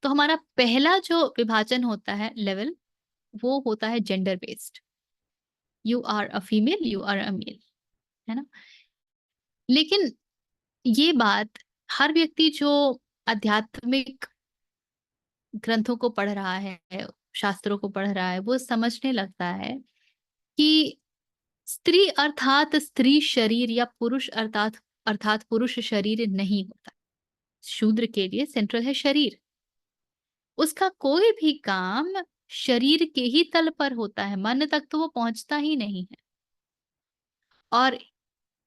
तो हमारा पहला जो विभाजन होता है लेवल, वो होता है gender based. You are a female, you are a male, है ना। लेकिन ये बात हर व्यक्ति जो आध्यात्मिक ग्रंथों को पढ़ रहा है, शास्त्रों को पढ़ रहा है, वो समझने लगता है कि स्त्री अर्थात स्त्री शरीर या पुरुष अर्थात अर्थात पुरुष शरीर नहीं होता। शूद्र के लिए सेंट्रल है शरीर। उसका कोई भी काम शरीर के ही तल पर होता है, मन तक तो वो पहुंचता ही नहीं है। और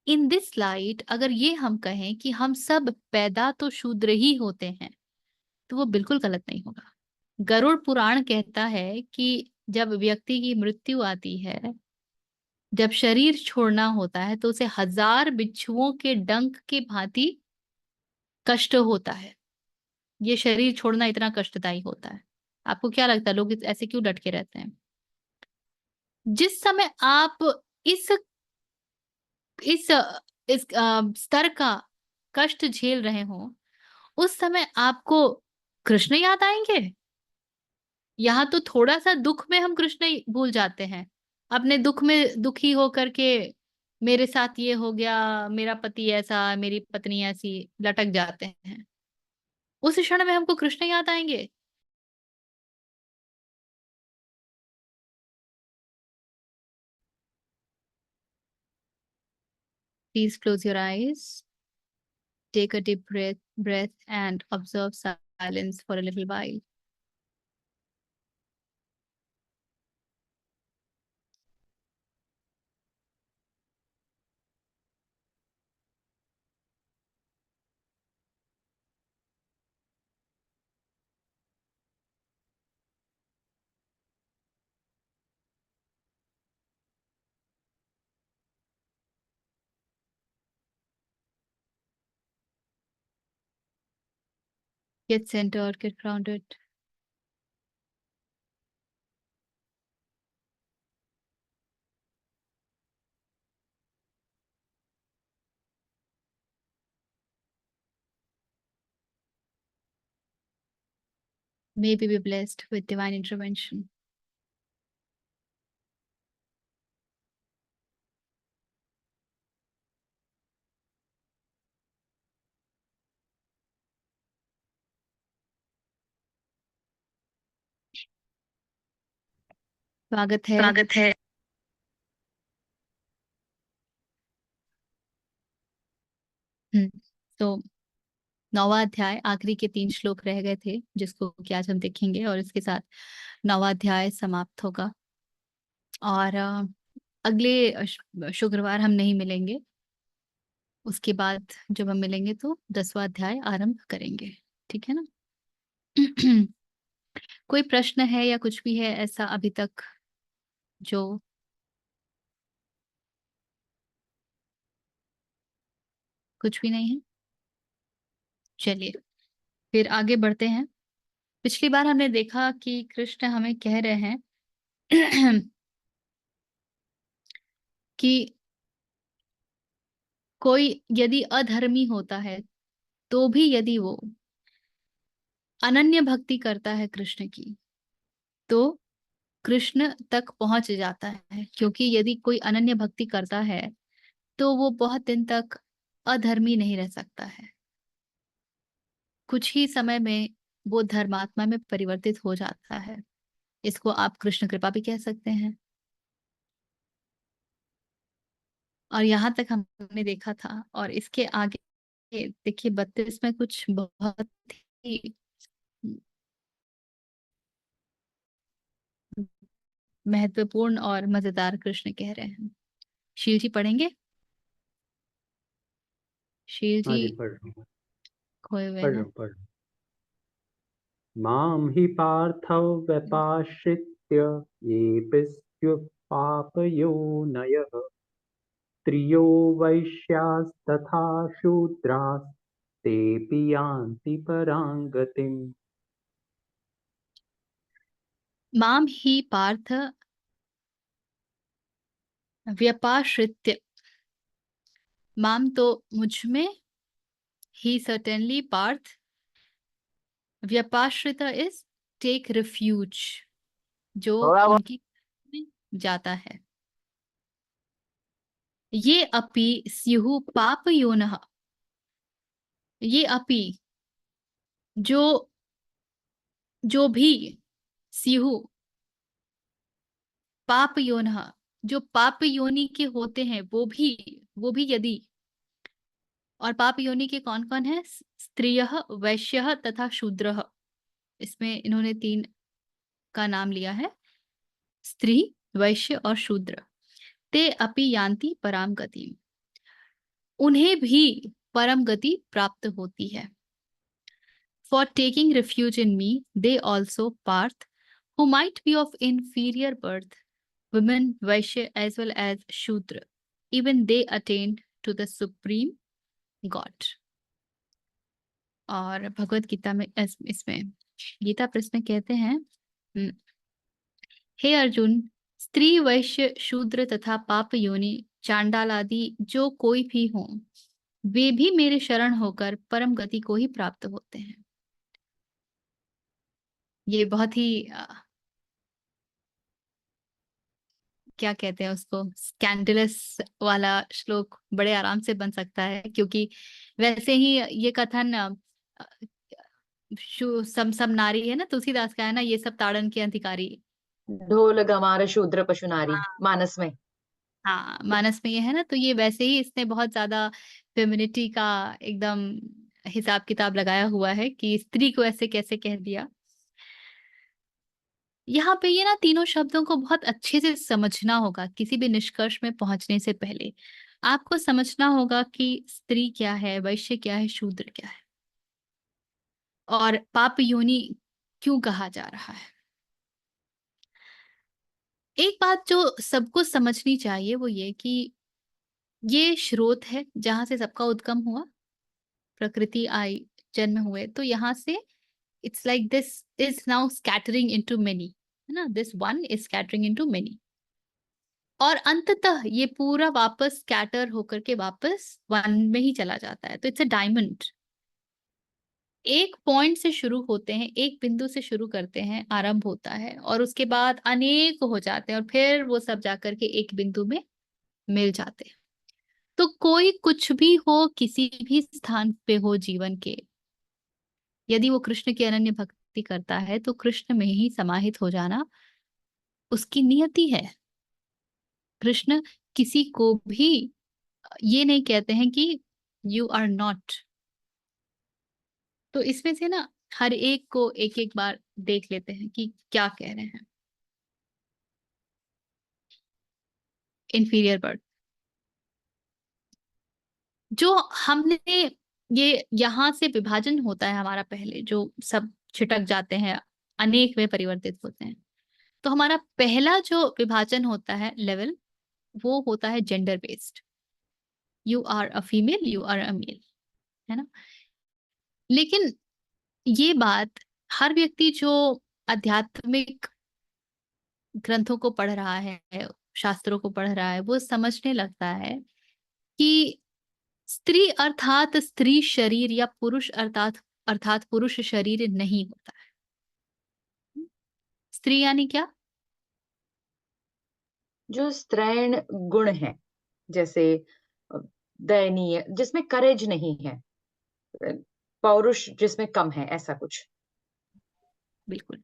इन दिस लाइट अगर ये हम कहें कि हम सब पैदा तो शूद्र ही होते हैं, तो वो बिल्कुल गलत नहीं होगा। गरुड़ पुराण कहता है कि जब व्यक्ति की मृत्यु आती है, जब शरीर छोड़ना होता है, तो उसे 1000 बिच्छुओं के डंक के भांति कष्ट होता है। ये शरीर छोड़ना इतना कष्टदायी होता है। आपको क्या लगता है लोग ऐसे क्यों डट के रहते हैं? जिस समय आप इस इस इस स्तर का कष्ट झेल रहे हो, उस समय आपको कृष्ण याद आएंगे। यहाँ तो थोड़ा सा दुख में हम कृष्ण ही भूल जाते हैं। अपने दुख में दुखी होकर के मेरे साथ ये हो गया, मेरा पति ऐसा, मेरी पत्नी ऐसी, लटक जाते हैं। उस क्षण में हमको कृष्ण याद आएंगे। Please close your eyes, take a deep breath and observe silence for a little while. Get centered, get grounded. May we be blessed with divine intervention. स्वागत है। स्वागत है। तो 9वां अध्याय, आखिरी के 3 श्लोक रह गए थे, जिसको कि आज हम देखेंगे, और इसके साथ 9वां अध्याय समाप्त होगा। और अगले शुक्रवार हम नहीं मिलेंगे। उसके बाद जब हम मिलेंगे तो 10वां अध्याय आरंभ करेंगे। ठीक है ना? कोई प्रश्न है या कुछ भी है ऐसा अभी तक जो? कुछ भी नहीं है? चलिए फिर आगे बढ़ते हैं। पिछली बार हमने देखा कि कृष्ण हमें कह रहे हैं कि कोई यदि अधर्मी होता है, तो भी यदि वो अनन्य भक्ति करता है कृष्ण की, तो कृष्ण तक पहुंच जाता है। क्योंकि यदि कोई अनन्य भक्ति करता है, तो वो बहुत दिन तक अधर्मी नहीं रह सकता है। कुछ ही समय में वो धर्मात्मा में परिवर्तित हो जाता है। इसको आप कृष्ण कृपा भी कह सकते हैं। और यहाँ तक हमने देखा था, और इसके आगे देखिए 32 में कुछ बहुत ही महत्वपूर्ण और मजेदार कृष्ण कह रहे हैं। शील जी पढ़ेंगे? शील हाँ जी जी, पढ़ रहा हूँ। खोए हुए पढ़ रहा हैं। हूँ, पढ़ रहा हूँ। माम ही पार्थव व्यपाश्रित्य ये पापयोनयः स्त्रियो वैश्यास्तथा शूद्रास्तेऽपि यान्ति परां गतिम्। माम ही पार्थ व्यपाश्रित्य, माम तो मुझ में, ही सर्टेनली पार्थ व्यपाश्रिता इज टेक रिफ्यूज, जो थोड़ा बहुत उनकी में जाता है। ये अपि स्युः पाप योनः, ये अपि जो जो भी स्युः पाप योनः, जो पाप योनि के होते हैं वो भी यदि, और पाप योनि के कौन कौन है? स्त्रियः, वैश्यः तथा शूद्रः। इसमें इन्होंने 3 का नाम लिया है, स्त्री, वैश्य और शूद्र। ते अपि यान्ति पराम गतिम्, उन्हें भी परम गति प्राप्त होती है। For taking refuge in me, they also Parth, who might be of inferior birth, women, Vaishya as well as Shudra, even they attained to the supreme God. और भगवत गीता में इसमें गीता प्रश्न में कहते हैं, हे अर्जुन, स्त्री, वैश्य, शूद्र तथा पाप योनि, चांडाल आदि जो कोई भी हो, वे भी मेरे शरण होकर परम गति को ही प्राप्त होते हैं। ये बहुत ही क्या कहते हैं उसको, स्कैंडलस वाला श्लोक बड़े आराम से बन सकता है, क्योंकि वैसे ही ये कथन सम नारी है ना, तुलसीदास का है ना, ये सब ताड़न के अधिकारी। ढोल गमार शूद्र पशु नारी, हाँ मानस में। हाँ, मानस में ये है ना, तो ये वैसे ही इसने बहुत ज्यादा फेमिनिटी का एकदम हिसाब किताब लगाया हुआ है कि स्त्री को ऐसे कैसे कह दिया। यहाँ पे ये ना तीनों शब्दों को बहुत अच्छे से समझना होगा किसी भी निष्कर्ष में पहुंचने से पहले। आपको समझना होगा कि स्त्री क्या है, वैश्य क्या है, शूद्र क्या है, और पाप योनि क्यों कहा जा रहा है। एक बात जो सबको समझनी चाहिए वो ये कि ये स्रोत है जहां से सबका उद्गम हुआ, प्रकृति आई, जन्म हुए, तो यहाँ से it's like this is now scattering into many, है ना, this one is scattering into many, और अंततः ये पूरा वापस स्कैटर होकर के वापस वन में ही चला जाता है। तो इट्स अ डायमंड, एक पॉइंट से शुरू होते हैं, एक बिंदु से शुरू करते हैं, आरंभ होता है, और उसके बाद अनेक हो जाते हैं, और फिर वो सब जाकर के एक बिंदु में मिल जाते हैं। तो कोई कुछ भी हो, किसी भी स्थान पे हो जीवन के, यदि वो कृष्ण की अनन्य भक्ति करता है तो कृष्ण में ही समाहित हो जाना उसकी नियति है। कृष्ण किसी को भी ये नहीं कहते हैं कि यू आर नॉट। तो इसमें से ना हर एक को एक एक बार देख लेते हैं कि क्या कह रहे हैं। इंफीरियर बर्थ, जो हमने ये यहाँ से विभाजन होता है हमारा, पहले जो सब छिटक जाते हैं, अनेक में परिवर्तित होते हैं, तो हमारा पहला जो विभाजन होता है लेवल, वो होता है gender based. You are a female, you are a male, है ना। लेकिन ये बात हर व्यक्ति जो आध्यात्मिक ग्रंथों को पढ़ रहा है, शास्त्रों को पढ़ रहा है, वो समझने लगता है कि स्त्री अर्थात स्त्री शरीर या पुरुष अर्थात अर्थात पुरुष शरीर नहीं होता है। स्त्री यानी क्या? जो स्त्रैण गुण है, जैसे अ, दयनीय, जिसमें करेज नहीं है, पौरुष जिसमें कम है, ऐसा कुछ। बिल्कुल।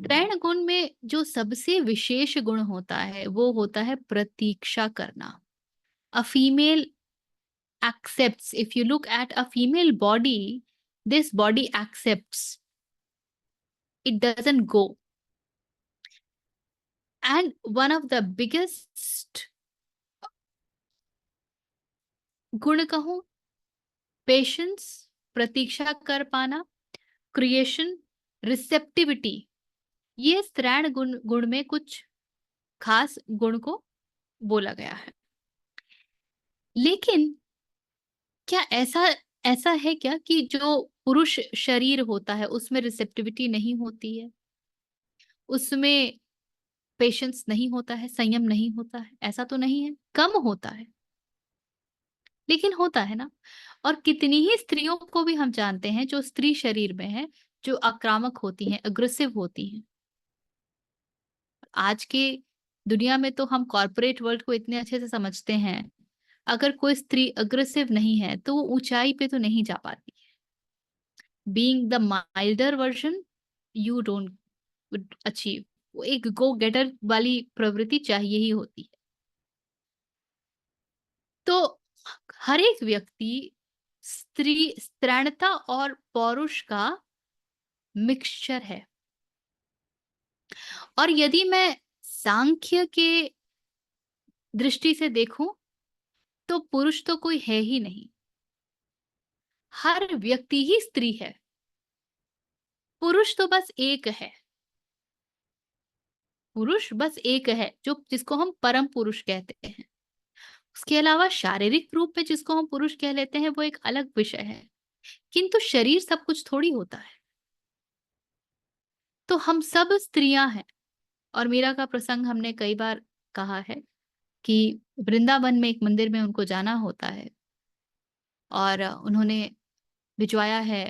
त्रैण गुण में जो सबसे विशेष गुण होता है वो होता है प्रतीक्षा करना। A female accepts, if you look at a female body, this body accepts, it doesn't go. And one of the biggest गुण कहूं, पेशेंस, प्रतीक्षा कर पाना, क्रिएशन, रिसेप्टिविटी, ये स्त्रैण गुण में कुछ खास गुण को बोला गया है। लेकिन क्या ऐसा ऐसा है क्या कि जो पुरुष शरीर होता है उसमें रिसेप्टिविटी नहीं होती है, उसमें पेशेंस नहीं होता है, संयम नहीं होता है? ऐसा तो नहीं है, कम होता है, लेकिन होता है ना। और कितनी ही स्त्रियों को भी हम जानते हैं जो स्त्री शरीर में है, जो आक्रामक होती हैं, अग्रेसिव होती हैं। आज के दुनिया में तो हम कॉर्पोरेट वर्ल्ड को इतने अच्छे से समझते हैं, अगर कोई स्त्री अग्रेसिव नहीं है तो वो ऊंचाई पे तो नहीं जा पाती। Being the milder version you don't achieve. वो एक गो गेटर वाली प्रवृत्ति चाहिए ही होती है। तो हर एक व्यक्ति स्त्रैणता और पौरुष का मिक्सचर है। और यदि मैं सांख्य के दृष्टि से देखूं तो पुरुष तो कोई है ही नहीं, हर व्यक्ति ही स्त्री है। पुरुष तो बस एक है, पुरुष बस एक है जो जिसको हम परम पुरुष कहते हैं। उसके अलावा शारीरिक रूप में जिसको हम पुरुष कह लेते हैं वो एक अलग विषय है, किंतु शरीर सब कुछ थोड़ी होता है। तो हम सब स्त्रियां हैं। और मीरा का प्रसंग हमने कई बार कहा है कि वृंदावन में एक मंदिर में उनको जाना होता है और उन्होंने भिजवाया है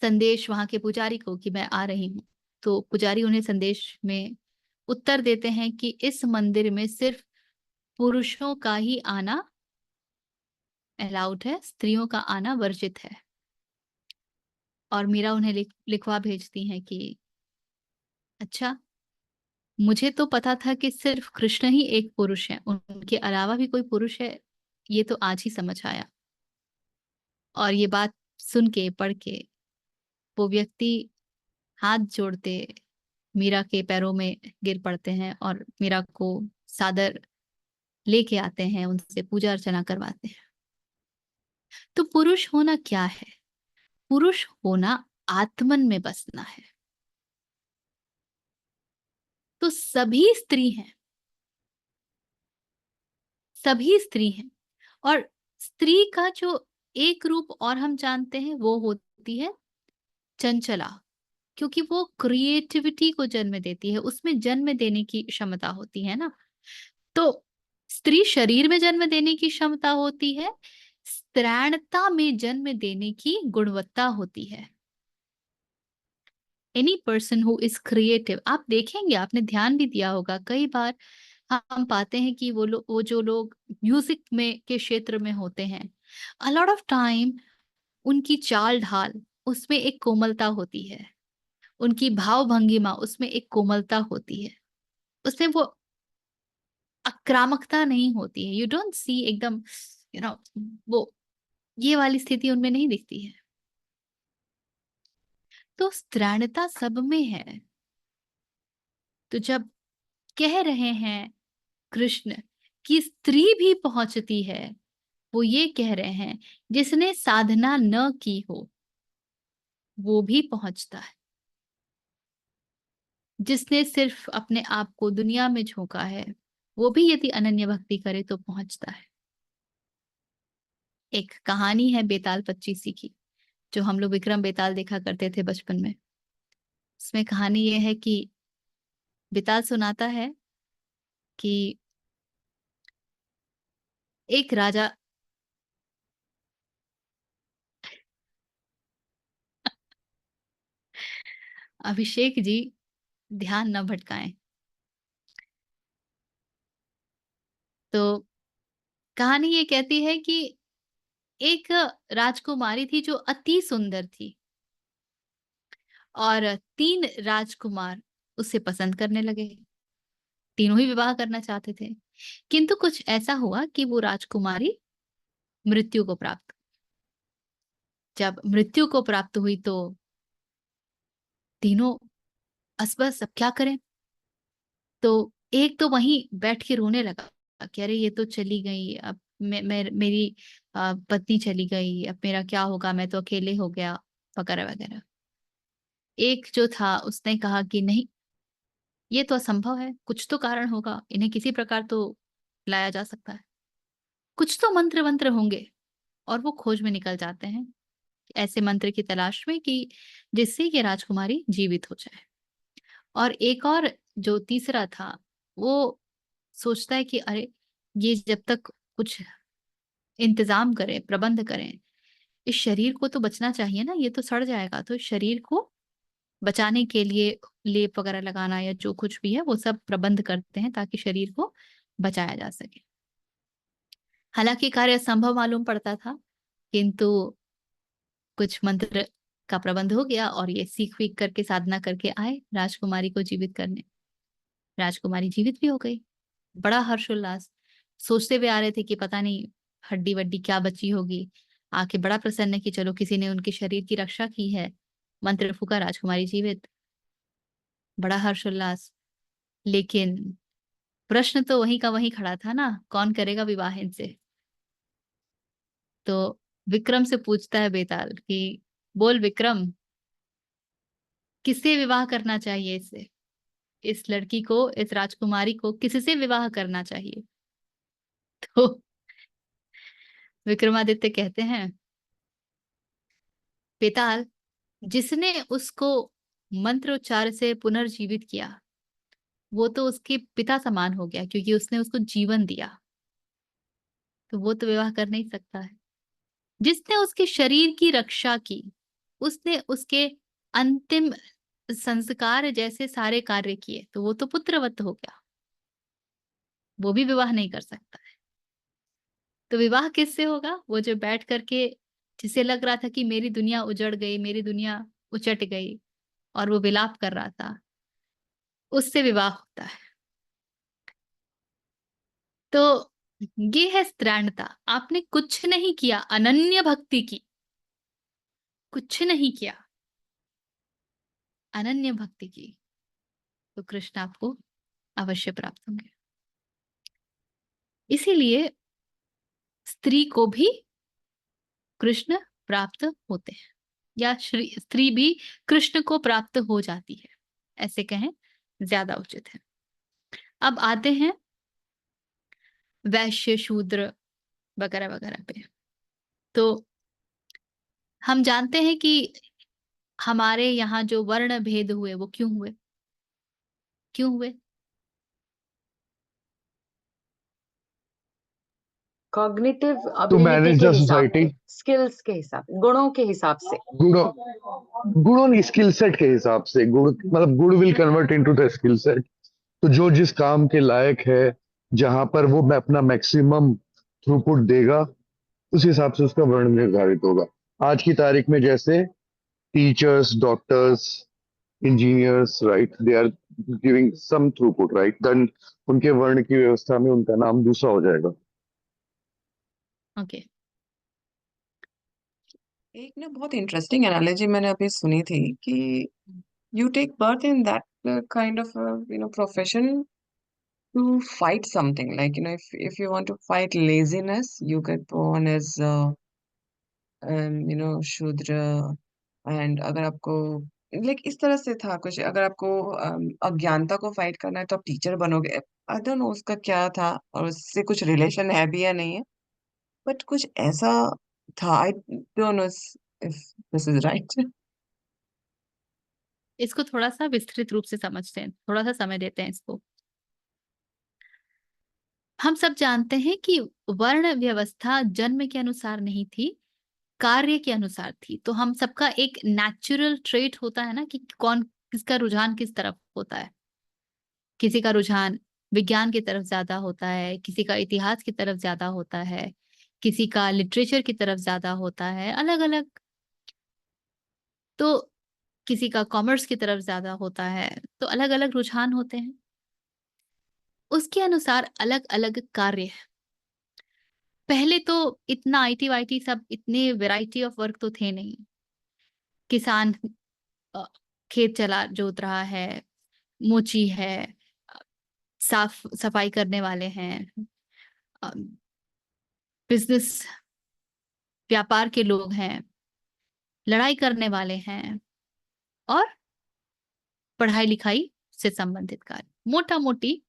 संदेश वहां के पुजारी को कि मैं आ रही हूँ। तो पुजारी उन्हें संदेश में उत्तर देते हैं कि इस मंदिर में सिर्फ पुरुषों का ही आना अलाउड है, स्त्रियों का आना वर्जित है। और मीरा उन्हें लिखवा भेजती हैं कि अच्छा, मुझे तो पता था कि सिर्फ कृष्ण ही एक पुरुष है, उनके अलावा भी कोई पुरुष है, ये तो आज ही समझ आया। और ये बात सुन के पढ़ के वो व्यक्ति हाथ जोड़ते मीरा के पैरों में गिर पड़ते हैं और मीरा को सादर लेके आते हैं, उनसे पूजा अर्चना करवाते हैं। तो पुरुष होना क्या है? पुरुष होना आत्मन में बसना है। तो सभी स्त्री हैं, सभी स्त्री हैं। और स्त्री का जो एक रूप और हम जानते हैं वो होती है चंचला, क्योंकि वो क्रिएटिविटी को जन्म देती है, उसमें जन्म देने की क्षमता होती है ना। तो स्त्री शरीर में जन्म देने की क्षमता होती है, स्त्रैणता में जन्म देने की गुणवत्ता होती है। Any person who is creative, आप देखेंगे, आपने ध्यान भी दिया होगा कई बार हम पाते हैं कि वो जो लोग म्यूजिक में के क्षेत्र में होते हैं, अ लॉट ऑफ टाइम उनकी चाल ढाल उसमें एक कोमलता होती है, उनकी भाव भंगिमा उसमें एक कोमलता होती है, उसमें वो आक्रामकता नहीं होती है। यू डोंट सी एकदम वो ये वाली स्थिति उनमें नहीं दिखती है। तो स्त्रैणता सब में है। तो जब कह रहे हैं कृष्ण कि स्त्री भी पहुंचती है, वो ये कह रहे हैं जिसने साधना न की हो वो भी पहुंचता है। जिसने सिर्फ अपने आप को दुनिया में झोंका है वो भी यदि अनन्य भक्ति करे तो पहुंचता है। एक कहानी है बेताल पच्चीसी की, जो हम लोग विक्रम बेताल देखा करते थे बचपन में। उसमें कहानी ये है कि बेताल सुनाता है कि एक राजा अभिषेक जी ध्यान न भटकाएं। तो कहानी ये कहती है कि एक राजकुमारी थी जो अति सुंदर थी और तीन राजकुमार उसे पसंद करने लगे, तीनों ही विवाह करना चाहते थे। किंतु कुछ ऐसा हुआ कि वो राजकुमारी मृत्यु को प्राप्त, जब मृत्यु को प्राप्त हुई तो तीनों असबस अब क्या करें। तो एक तो वहीं बैठ के रोने लगा कि अरे ये तो चली गई, अब मेरी पत्नी चली गई, अब मेरा क्या होगा, मैं तो अकेले हो गया, वगैरह वगैरह। एक जो था उसने कहा कि नहीं, ये तो असंभव है, कुछ तो कारण होगा, इन्हें किसी प्रकार तो लाया जा सकता है, कुछ तो मंत्र वंत्र होंगे। और वो खोज में निकल जाते हैं ऐसे मंत्र की तलाश में कि जिससे ये राजकुमारी जीवित हो जाए। और एक और जो तीसरा था वो सोचता है कि अरे ये जब तक कुछ इंतजाम करें, प्रबंध करें, इस शरीर को तो बचना चाहिए ना, ये तो सड़ जाएगा, तो शरीर को बचाने के लिए लेप वगैरह लगाना या जो कुछ भी है वो सब प्रबंध करते हैं ताकि शरीर को बचाया जा सके। हालांकि कार्य असंभव मालूम पड़ता था, किंतु कुछ मंत्र का प्रबंध हो गया और ये सीख वीख करके साधना करके आए राजकुमारी को जीवित करने। राजकुमारी जीवित भी हो गई, बड़ा हर्षोल्लास। सोचते हुए आ रहे थे कि पता नहीं हड्डी वड्डी क्या बची होगी, आके बड़ा प्रसन्न कि चलो किसी ने उनके शरीर की रक्षा की है, मंत्र फूका, राजकुमारी जीवित, बड़ा हर्षोल्लास। लेकिन प्रश्न तो वहीं का वहीं खड़ा था ना, कौन करेगा विवाह इनसे। तो विक्रम से पूछता है बेताल कि बोल विक्रम, किससे विवाह करना चाहिए इससे, इस लड़की को, इस राजकुमारी को किससे विवाह करना चाहिए। तो विक्रमादित्य कहते हैं, बेताल, जिसने उसको मंत्रोच्चार से पुनर्जीवित किया वो तो उसके पिता समान हो गया, क्योंकि उसने उसको जीवन दिया, तो वो तो विवाह कर नहीं सकता है। जिसने उसके शरीर की रक्षा की, उसने उसके अंतिम संस्कार जैसे सारे कार्य किए, तो वो तो पुत्रवत हो गया, वो भी विवाह नहीं कर सकता है। तो विवाह किससे होगा, वो जो बैठ करके, जिसे लग रहा था कि मेरी दुनिया उजड़ गई, मेरी दुनिया उचट गई, और वो विलाप कर रहा था, उससे विवाह होता है। तो ये है स्त्रैणता। आपने कुछ नहीं किया, अनन्य भक्ति की, कुछ नहीं किया, अनन्य भक्ति की, तो कृष्ण आपको अवश्य प्राप्त होंगे। इसीलिए स्त्री को भी कृष्ण प्राप्त होते हैं, या स्त्री भी कृष्ण को प्राप्त हो जाती है, ऐसे कहें ज्यादा उचित है। अब आते हैं वैश्य शूद्र वगैरह वगैरह पे। तो हम जानते हैं कि हमारे यहाँ जो वर्ण भेद हुए वो क्यों हुए, क्यों हुए? कॉग्निटिव to एबिलिटी manage के the हिसाब society. से, स्किल्स के हिसाब, गुणों के हिसाब से। गुणों नहीं, स्किल सेट के हिसाब से। गुण मतलब good will convert into the skill set. तो जो जिस काम के लायक है, जहां पर वो अपना मैक्सिमम थ्रूपुट देगा, उस हिसाब से उसका वर्ण निर्धारित होगा। आज की तारीख में जैसे teachers, doctors, engineers, right, they are giving some throughput, right, then उनके वर्ण की व्यवस्था में उनका नाम दूसरा हो जाएगा। ओके। एक ना बहुत इंटरेस्टिंग एनालॉजी मैंने अभी सुनी थी कि you take birth in that kind of profession to fight something, like if you want to fight laziness, you get born as शूद्र। एंड अगर आपको लाइक इस तरह से था कुछ, अगर आपको अज्ञानता को फाइट करना है तो आप टीचर बनोगे। आई डोंट नो उसका क्या था और उससे कुछ रिलेशन है भी या नहीं है, बट कुछ ऐसा था। I don't know if this is right. इसको थोड़ा सा विस्तृत रूप से समझते हैं, थोड़ा सा समय देते हैं इसको। हम सब जानते हैं कि वर्ण व्यवस्था जन्म के अनुसार नहीं थी, कार्य के अनुसार थी। तो हम सबका एक नेचुरल ट्रेट होता है ना कि कौन, किसका रुझान किस तरफ होता है। किसी का रुझान विज्ञान की तरफ ज्यादा होता है, किसी का इतिहास की तरफ ज्यादा होता है, किसी का लिटरेचर की तरफ ज्यादा होता है, अलग अलग। तो किसी का कॉमर्स की तरफ ज्यादा होता है, तो अलग अलग रुझान होते हैं, उसके अनुसार अलग अलग कार्य है। पहले तो इतना आईटी वाईटी सब, इतने वैरायटी ऑफ वर्क तो थे नहीं। किसान अ, खेत चला जोत रहा है, मोची है, अ, साफ सफाई करने वाले हैं, बिजनेस व्यापार के लोग हैं, लड़ाई करने वाले हैं, और पढ़ाई लिखाई से संबंधित कार्य, मोटा मोटी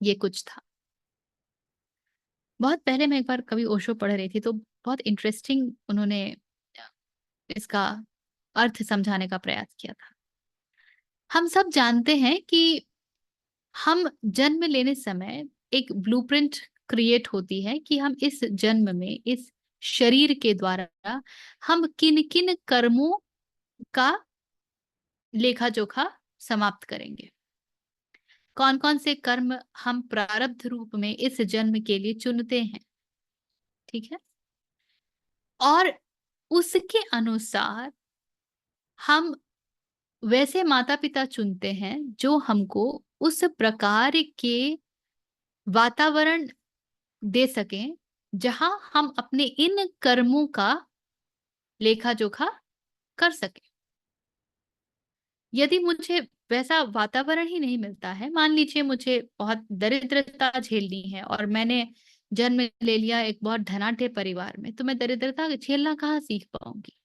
ये कुछ था। बहुत पहले मैं एक बार कभी ओशो पढ़ रही थी, तो बहुत इंटरेस्टिंग उन्होंने इसका अर्थ समझाने का प्रयास किया था। हम सब जानते हैं कि हम जन्म लेने समय एक ब्लूप्रिंट क्रिएट होती है कि हम इस जन्म में, इस शरीर के द्वारा हम किन किन कर्मों का लेखा जोखा समाप्त करेंगे, कौन कौन से कर्म हम प्रारब्ध रूप में इस जन्म के लिए चुनते हैं, ठीक है। और उसके अनुसार हम वैसे माता पिता चुनते हैं जो हमको उस प्रकार के वातावरण दे सकें जहां हम अपने इन कर्मों का लेखा जोखा कर सकें। यदि मुझे वैसा वातावरण ही नहीं मिलता है, मान लीजिए मुझे बहुत दरिद्रता झेलनी है और मैंने जन्म ले लिया एक बहुत धनाढ्य परिवार में, तो मैं दरिद्रता झेलना कहाँ सीख पाऊंगी।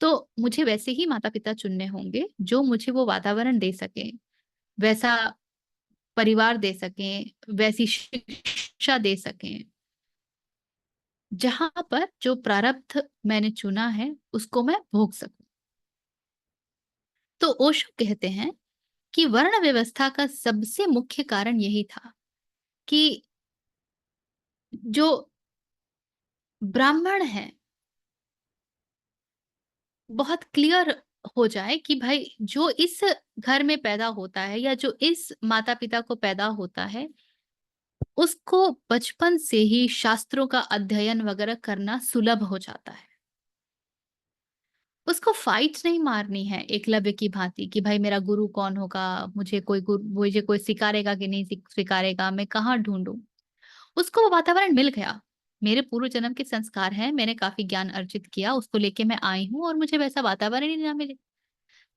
तो मुझे वैसे ही माता पिता चुनने होंगे जो मुझे वो वातावरण दे सके, वैसा परिवार दे सकें, वैसी शिक्षा दे सकें, जहां पर जो प्रारब्ध मैंने चुना है उसको मैं भोग सकूं। तो ओशो कहते हैं कि वर्ण व्यवस्था का सबसे मुख्य कारण यही था कि जो ब्राह्मण है बहुत क्लियर हो जाए कि भाई जो इस घर में पैदा होता है या जो इस माता पिता को पैदा होता है उसको बचपन से ही शास्त्रों का अध्ययन वगैरह करना सुलभ हो जाता है। उसको फाइट नहीं मारनी है एकलव्य की भांति कि भाई मेरा गुरु कौन होगा, मुझे कोई सिखाएगा कि नहीं सिखाएगा, मैं कहाँ ढूंढूं। उसको वो वातावरण मिल गया, मेरे पूर्व जन्म के संस्कार हैं, मैंने काफी ज्ञान अर्जित किया, उसको लेके मैं आई हूँ और मुझे वैसा वातावरण ही ना मिले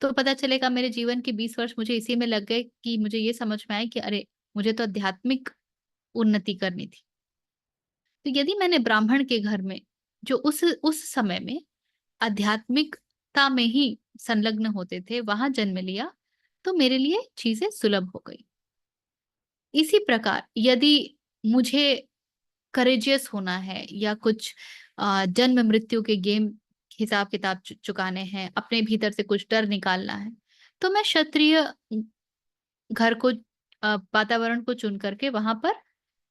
तो पता चलेगा मेरे जीवन के 20 वर्ष मुझे इसी में लग गए कि मुझे ये समझ में आए कि अरे मुझे तो आध्यात्मिक उन्नति करनी थी। तो यदि मैंने ब्राह्मण के घर में जो उस समय में आध्यात्मिकता में ही संलग्न होते थे वहां जन्म लिया तो मेरे लिए चीजें सुलभ हो गई। इसी प्रकार यदि मुझे करेजियस होना है या कुछ जन्म मृत्यु के गेम हिसाब किताब चुकाने हैं, अपने भीतर से कुछ डर निकालना है, तो मैं क्षत्रिय घर को वातावरण को चुन करके वहां पर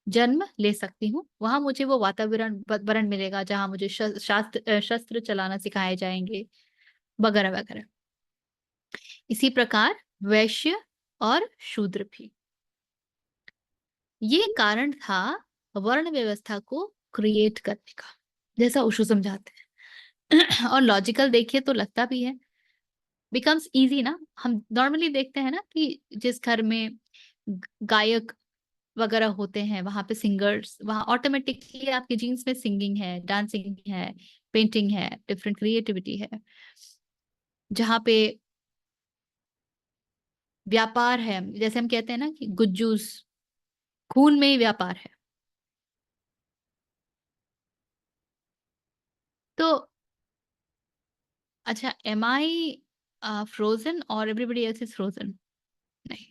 जन्म ले सकती हूँ। वहां मुझे वो वातावरण मिलेगा जहां मुझे शस्त्र चलाना सिखाए जाएंगे वगैरह वगैरह। इसी प्रकार वैश्य और शूद्र भी। ये कारण था वर्ण व्यवस्था को क्रिएट करने का, जैसा ओशो समझाते हैं। और लॉजिकल देखिए तो लगता भी है, बिकम्स इजी ना। हम नॉर्मली देखते हैं ना कि जिस घर में गायक वगैरह होते हैं वहां पे सिंगर्स, वहां ऑटोमेटिकली आपके जीन्स में सिंगिंग है, डांसिंग है, पेंटिंग है, डिफरेंट क्रिएटिविटी है। जहाँ पे व्यापार है, जैसे हम कहते हैं ना कि गुज्जूस खून में ही व्यापार है। तो अच्छा, एम आई फ्रोजन और एवरीबडी एल्स इज फ्रोजन? नहीं।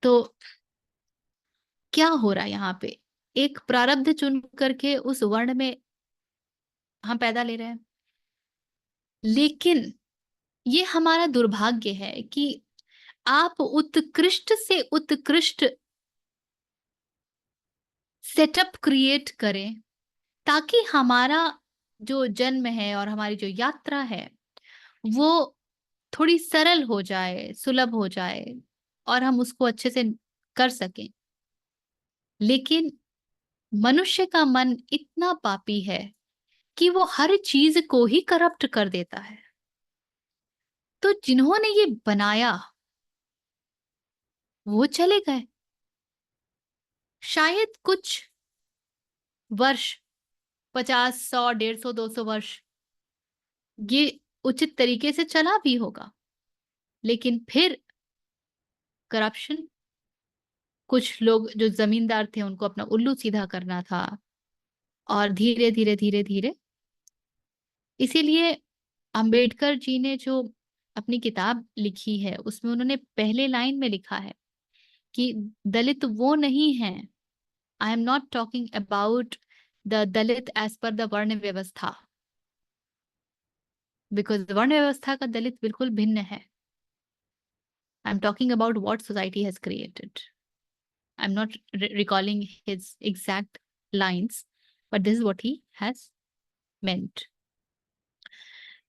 तो क्या हो रहा है यहाँ पे, एक प्रारब्ध चुन करके उस वर्ण में हम पैदा ले रहे हैं, लेकिन ये हमारा दुर्भाग्य है कि आप उत्कृष्ट से उत्कृष्ट सेटअप क्रिएट करें ताकि हमारा जो जन्म है और हमारी जो यात्रा है वो थोड़ी सरल हो जाए, सुलभ हो जाए और हम उसको अच्छे से कर सकें। लेकिन मनुष्य का मन इतना पापी है कि वो हर चीज को ही करप्ट कर देता है। तो जिन्होंने ये बनाया वो चले गए, शायद कुछ वर्ष, 50, 100, 150, 200 वर्ष ये उचित तरीके से चला भी होगा, लेकिन फिर करप्शन, कुछ लोग जो जमींदार थे उनको अपना उल्लू सीधा करना था और धीरे धीरे धीरे धीरे। इसीलिए अंबेडकर जी ने जो अपनी किताब लिखी है उसमें उन्होंने पहले लाइन में लिखा है कि दलित वो नहीं है, I am not talking about the Dalit as per the varna vyavastha, because वर्ण व्यवस्था का दलित बिल्कुल भिन्न है। I am talking about what society has created. I'm not recalling his exact lines, but this is what he has meant.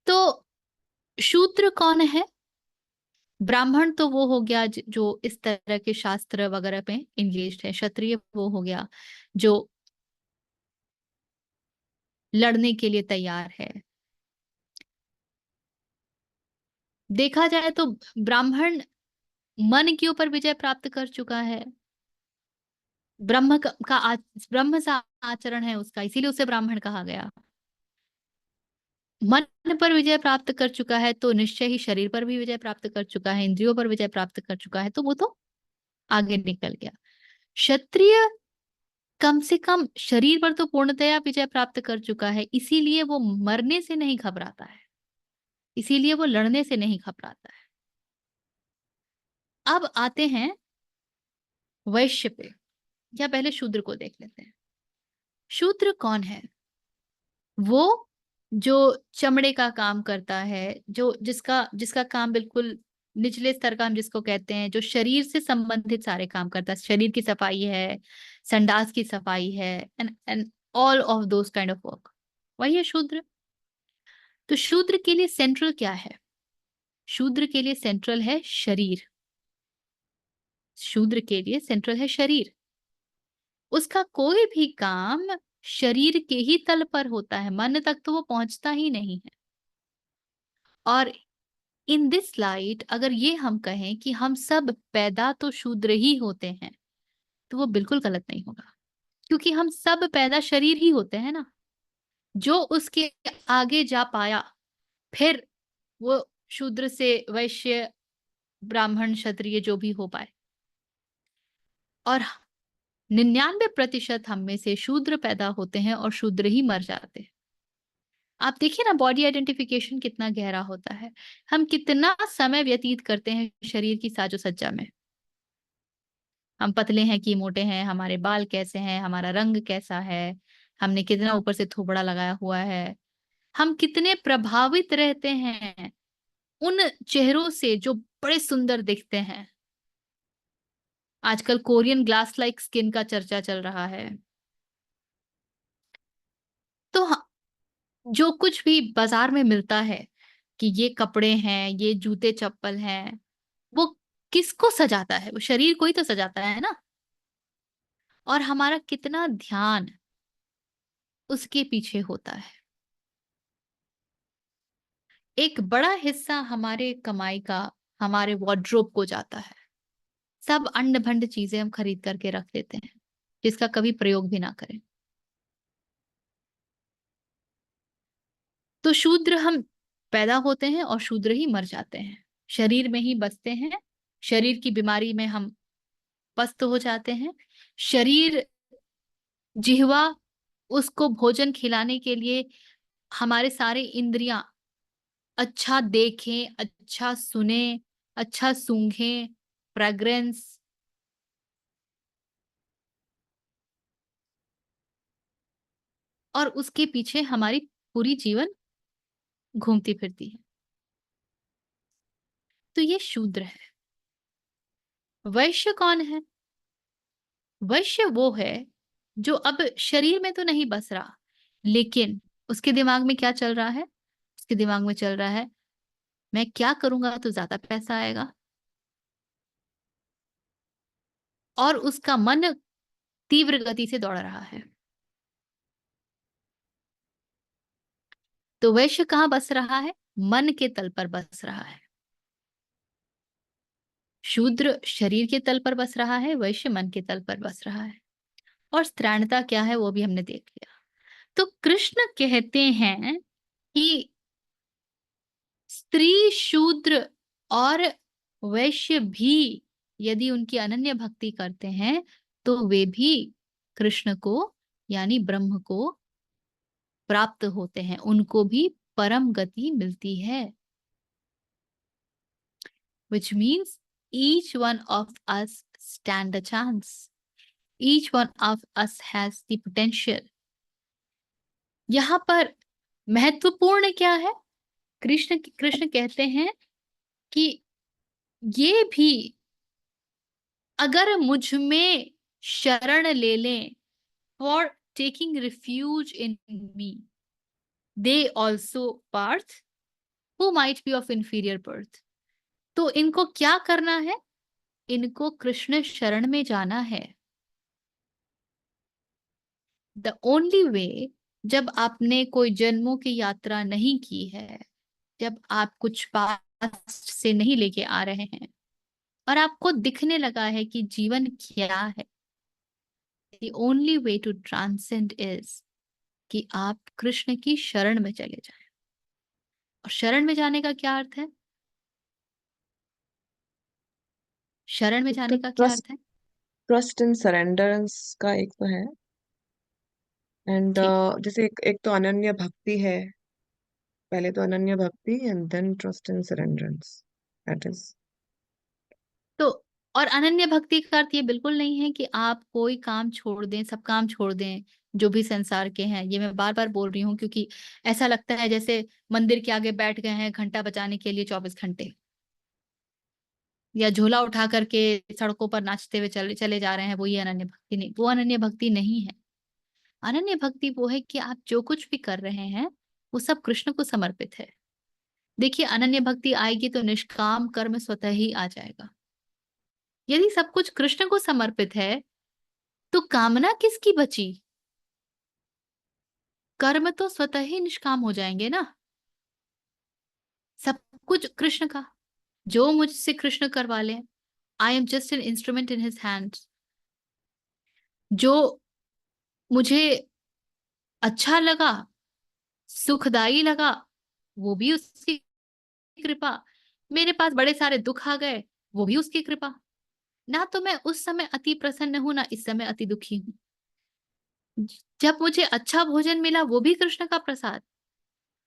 तो शूद्र कौन है? ब्राह्मण तो वो हो गया जो इस तरह के शास्त्र वगैरह पे इंगेज्ड है। क्षत्रिय वो हो गया जो लड़ने के लिए तैयार है। देखा जाए तो ब्राह्मण मन के ऊपर विजय प्राप्त कर चुका है। ब्रह्म सा आचरण है उसका, इसीलिए उसे ब्राह्मण कहा गया। मन पर विजय प्राप्त कर चुका है तो निश्चय ही शरीर पर भी विजय प्राप्त कर चुका है, इंद्रियों पर विजय प्राप्त कर चुका है, तो वो तो आगे निकल गया। क्षत्रिय कम से कम शरीर पर तो पूर्णतया विजय प्राप्त कर चुका है, इसीलिए वो मरने से नहीं घबराता है, इसीलिए वो लड़ने से नहीं घबराता है। अब आते हैं वैश्य पे, या पहले शूद्र को देख लेते हैं। शूद्र कौन है? वो जो चमड़े का काम करता है, जो जिसका काम बिल्कुल निचले स्तर का हम जिसको कहते हैं, जो शरीर से संबंधित सारे काम करता है। शरीर की सफाई है, संडास की सफाई है, and all of those kind of work, वही है शूद्र। तो शूद्र के लिए सेंट्रल क्या है? शूद्र के लिए सेंट्रल है शरीर। शूद्र के लिए सेंट्रल है शरीर। उसका कोई भी काम शरीर के ही तल पर होता है, मन तक तो वो पहुंचता ही नहीं है। और इन दिस लाइट अगर ये हम कहें कि हम सब पैदा तो शूद्र ही होते हैं, तो वो बिल्कुल गलत नहीं होगा, क्योंकि हम सब पैदा शरीर ही होते हैं ना। जो उसके आगे जा पाया, फिर वो शूद्र से वैश्य, ब्राह्मण, क्षत्रिय जो भी हो पाए। और 99% हम में से शूद्र पैदा होते हैं और शूद्र ही मर जाते हैं। आप देखिए ना, बॉडी आइडेंटिफिकेशन कितना गहरा होता है। हम कितना समय व्यतीत करते हैं शरीर की साजो सज्जा में। हम पतले हैं कि मोटे हैं, हमारे बाल कैसे हैं, हमारा रंग कैसा है, हमने कितना ऊपर से थोबड़ा लगाया हुआ है, हम कितने प्रभावित रहते हैं उन चेहरों से जो बड़े सुंदर दिखते हैं। आजकल कोरियन ग्लास लाइक स्किन का चर्चा चल रहा है। तो जो कुछ भी बाजार में मिलता है कि ये कपड़े हैं, ये जूते चप्पल हैं, वो किसको सजाता है? वो शरीर को ही तो सजाता है ना। और हमारा कितना ध्यान उसके पीछे होता है। एक बड़ा हिस्सा हमारे कमाई का हमारे वार्डरोब को जाता है। सब अंड भंड चीजें हम खरीद करके रख लेते हैं, जिसका कभी प्रयोग भी ना करें। तो शूद्र हम पैदा होते हैं और शूद्र ही मर जाते हैं, शरीर में ही बसते हैं। शरीर की बीमारी में हम पस्त हो जाते हैं। शरीर, जिह्वा, उसको भोजन खिलाने के लिए हमारे सारे इंद्रियां अच्छा देखें, अच्छा सुने, अच्छा सूंघें, फ्रेग्रेंस, और उसके पीछे हमारी पूरी जीवन घूमती फिरती है। तो ये शूद्र है। वैश्य कौन है? वैश्य वो है जो अब शरीर में तो नहीं बस रहा, लेकिन उसके दिमाग में क्या चल रहा है? उसके दिमाग में चल रहा है, मैं क्या करूंगा तो ज्यादा पैसा आएगा। और उसका मन तीव्र गति से दौड़ रहा है। तो वैश्य कहाँ बस रहा है? मन के तल पर बस रहा है। शूद्र शरीर के तल पर बस रहा है, वैश्य मन के तल पर बस रहा है। और स्त्रैणता क्या है वो भी हमने देख लिया। तो कृष्ण कहते हैं कि स्त्री, शूद्र और वैश्य भी यदि उनकी अनन्य भक्ति करते हैं तो वे भी कृष्ण को यानी ब्रह्म को प्राप्त होते हैं, उनको भी परम गति मिलती है। Which means each one of us stand a chance. Each one of us has the potential. यहाँ पर महत्वपूर्ण क्या है? कृष्ण कहते हैं कि ये भी अगर मुझ में शरण ले लें, for taking refuge in me. They also Parth, who might be of inferior birth. तो इनको क्या करना है? इनको कृष्ण शरण में जाना है. The only way, जब आपने कोई जन्मों की यात्रा नहीं की है, जब आप कुछ पास्ट से नहीं लेके आ रहे हैं और आपको दिखने लगा है कि जीवन क्या है, the only way to transcend is कि आप कृष्ण की शरण में चले जाएं. और शरण में जाने का क्या अर्थ है? शरण में एक तो जाने का क्या अर्थ है? ट्रस्ट एंड सरेंडरेंस का एक तो है, एंड ठीक. जैसे एक तो अनन्य भक्ति है. पहले तो अनन्य भक्ति and then trust and surrenderance. That is. तो और अनन्य भक्ति का अर्थ ये बिल्कुल नहीं है कि आप कोई काम छोड़ दें, सब काम छोड़ दें जो भी संसार के हैं. ये मैं बार बार बोल रही हूँ क्योंकि ऐसा लगता है जैसे मंदिर के आगे बैठ गए हैं घंटा बजाने के लिए 24 घंटे, या झोला उठा करके सड़कों पर नाचते हुए चले जा रहे हैं. वो ये अनन्य भक्ति नहीं, वो अनन्य भक्ति नहीं है. अनन्य भक्ति वो है कि आप जो कुछ भी कर रहे हैं वो सब कृष्ण को समर्पित है. देखिए, अनन्य भक्ति आएगी तो निष्काम कर्म स्वतः ही आ जाएगा. यदि सब कुछ कृष्ण को समर्पित है तो कामना किसकी बची? कर्म तो स्वतः ही निष्काम हो जाएंगे ना. सब कुछ कृष्ण का, जो मुझसे कृष्ण करवा ले. I am just an instrument in his hands. जो मुझे अच्छा लगा, सुखदाई लगा, वो भी उसकी कृपा. मेरे पास बड़े सारे दुख आ गए, वो भी उसकी कृपा. ना तो मैं उस समय अति प्रसन्न हूं, ना इस समय अति दुखी हूं. जब मुझे अच्छा भोजन मिला वो भी कृष्ण का प्रसाद,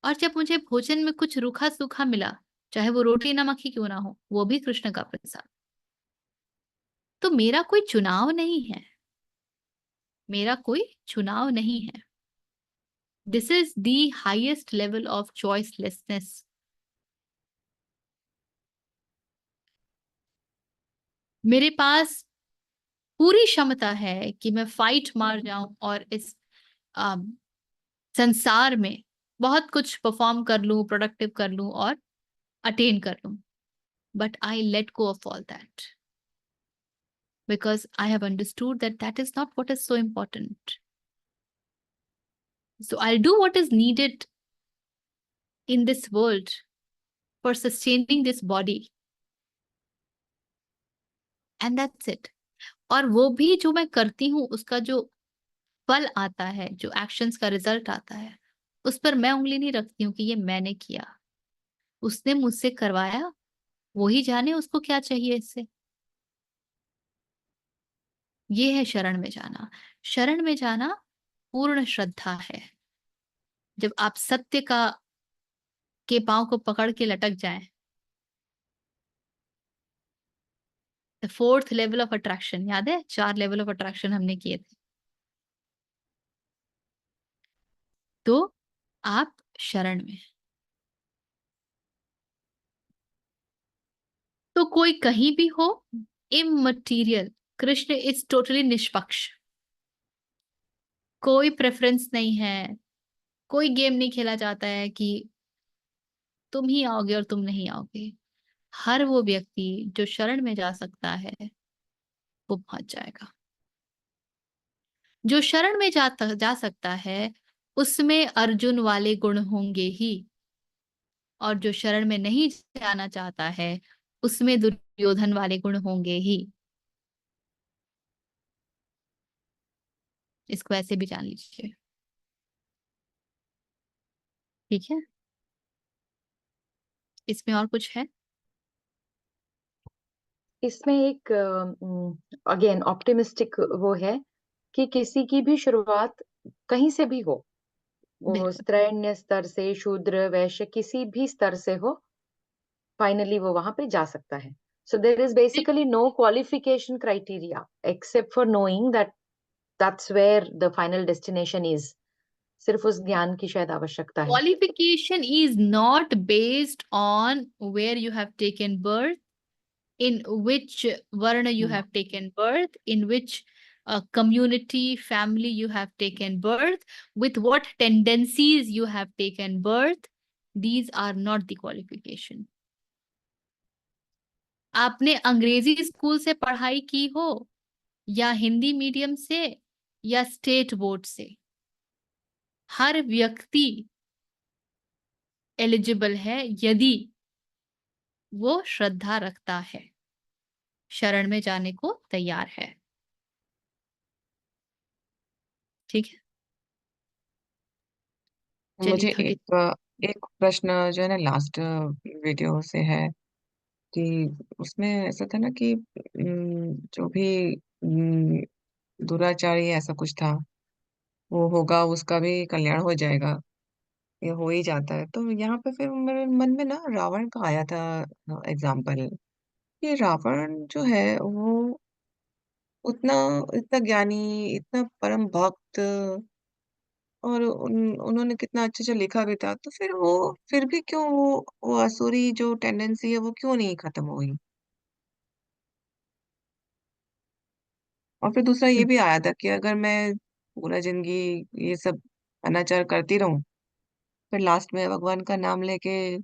और जब मुझे भोजन में कुछ रूखा सूखा मिला, चाहे वो रोटी नमक ही क्यों ना हो, वो भी कृष्ण का प्रसाद. तो मेरा कोई चुनाव नहीं है, मेरा कोई चुनाव नहीं है. This is the highest level of choicelessness. मेरे पास पूरी क्षमता है कि मैं फाइट मार जाऊं और इस संसार में बहुत कुछ परफॉर्म कर लूं, प्रोडक्टिव कर लूं और अटेन कर लूं. But I let go of all that because I have understood that that is not what is so important. So I'll do what is needed in this world for sustaining this body. And that's it. और वो भी जो मैं करती हूँ उसका जो फल आता है, जो एक्शंस का रिजल्ट आता है, उस पर मैं उंगली नहीं रखती हूँ कि ये मैंने किया, उसने मुझसे करवाया, वो ही जाने उसको क्या चाहिए इससे. ये है शरण में जाना. शरण में जाना पूर्ण श्रद्धा है. जब आप सत्य का के पांव को पकड़ के लटक जाएं, the 4th level of attraction, याद है 4 लेवल ऑफ अट्रैक्शन हमने किए थे, तो आप शरण में. तो कोई कहीं भी हो, इममटीरियल, कृष्ण इज टोटली निष्पक्ष. कोई प्रेफरेंस नहीं है, कोई गेम नहीं खेला जाता है कि तुम ही आओगे और तुम नहीं आओगे. हर वो व्यक्ति जो शरण में जा सकता है वो पहुंच जाएगा. जो शरण में जा सकता है उसमें अर्जुन वाले गुण होंगे ही, और जो शरण में नहीं जाना चाहता है उसमें दुर्योधन वाले गुण होंगे ही. इसको ऐसे भी जान लीजिए. ठीक है, इसमें और कुछ है? इसमें एक अगेन ऑप्टिमिस्टिक वो है कि किसी की भी शुरुआत कहीं से भी हो, वो बिल्कुल. स्त्रैण्य स्तर से, शूद्र वैश्य किसी भी स्तर से हो, फाइनली वो वहां पे जा सकता है. So there is basically no qualification criteria except for knowing that that's where the final destination is. सिर्फ उस ज्ञान की शायद आवश्यकता है. Qualification is not based on where you have taken birth, in which varna you have taken birth, in which community, family you have taken birth, with what tendencies you have taken birth, these are not the qualification. आपने अंग्रेजी school से पढ़ाई की हो या Hindi medium से या state board से, हर व्यक्ति एलिजिबल है यदि वो श्रद्धा रखता है, शरण में जाने को तैयार है। ठीक है, मुझे चलिए 30। एक प्रश्न जो है ना लास्ट वीडियो से है कि उसमें ऐसा था ना कि जो भी दुराचारी ऐसा कुछ था वो होगा, उसका भी कल्याण हो जाएगा, ये हो ही जाता है। तो यहाँ पे फिर मेरे मन में ना रावण का आया था एग्जाम्पल। ये रावण जो है वो उतना इतना ज्ञानी, इतना परम भक्त, और उन्होंने कितना अच्छे से लिखा भी था, तो फिर वो फिर भी क्यों वो आसुरी जो टेंडेंसी है वो क्यों नहीं खत्म हुई? और फिर दूसरा ये भी आया था कि अगर मैं पूरा जिंदगी ये सब अनाचार करती रहूं, फिर लास्ट में भगवान का नाम लेके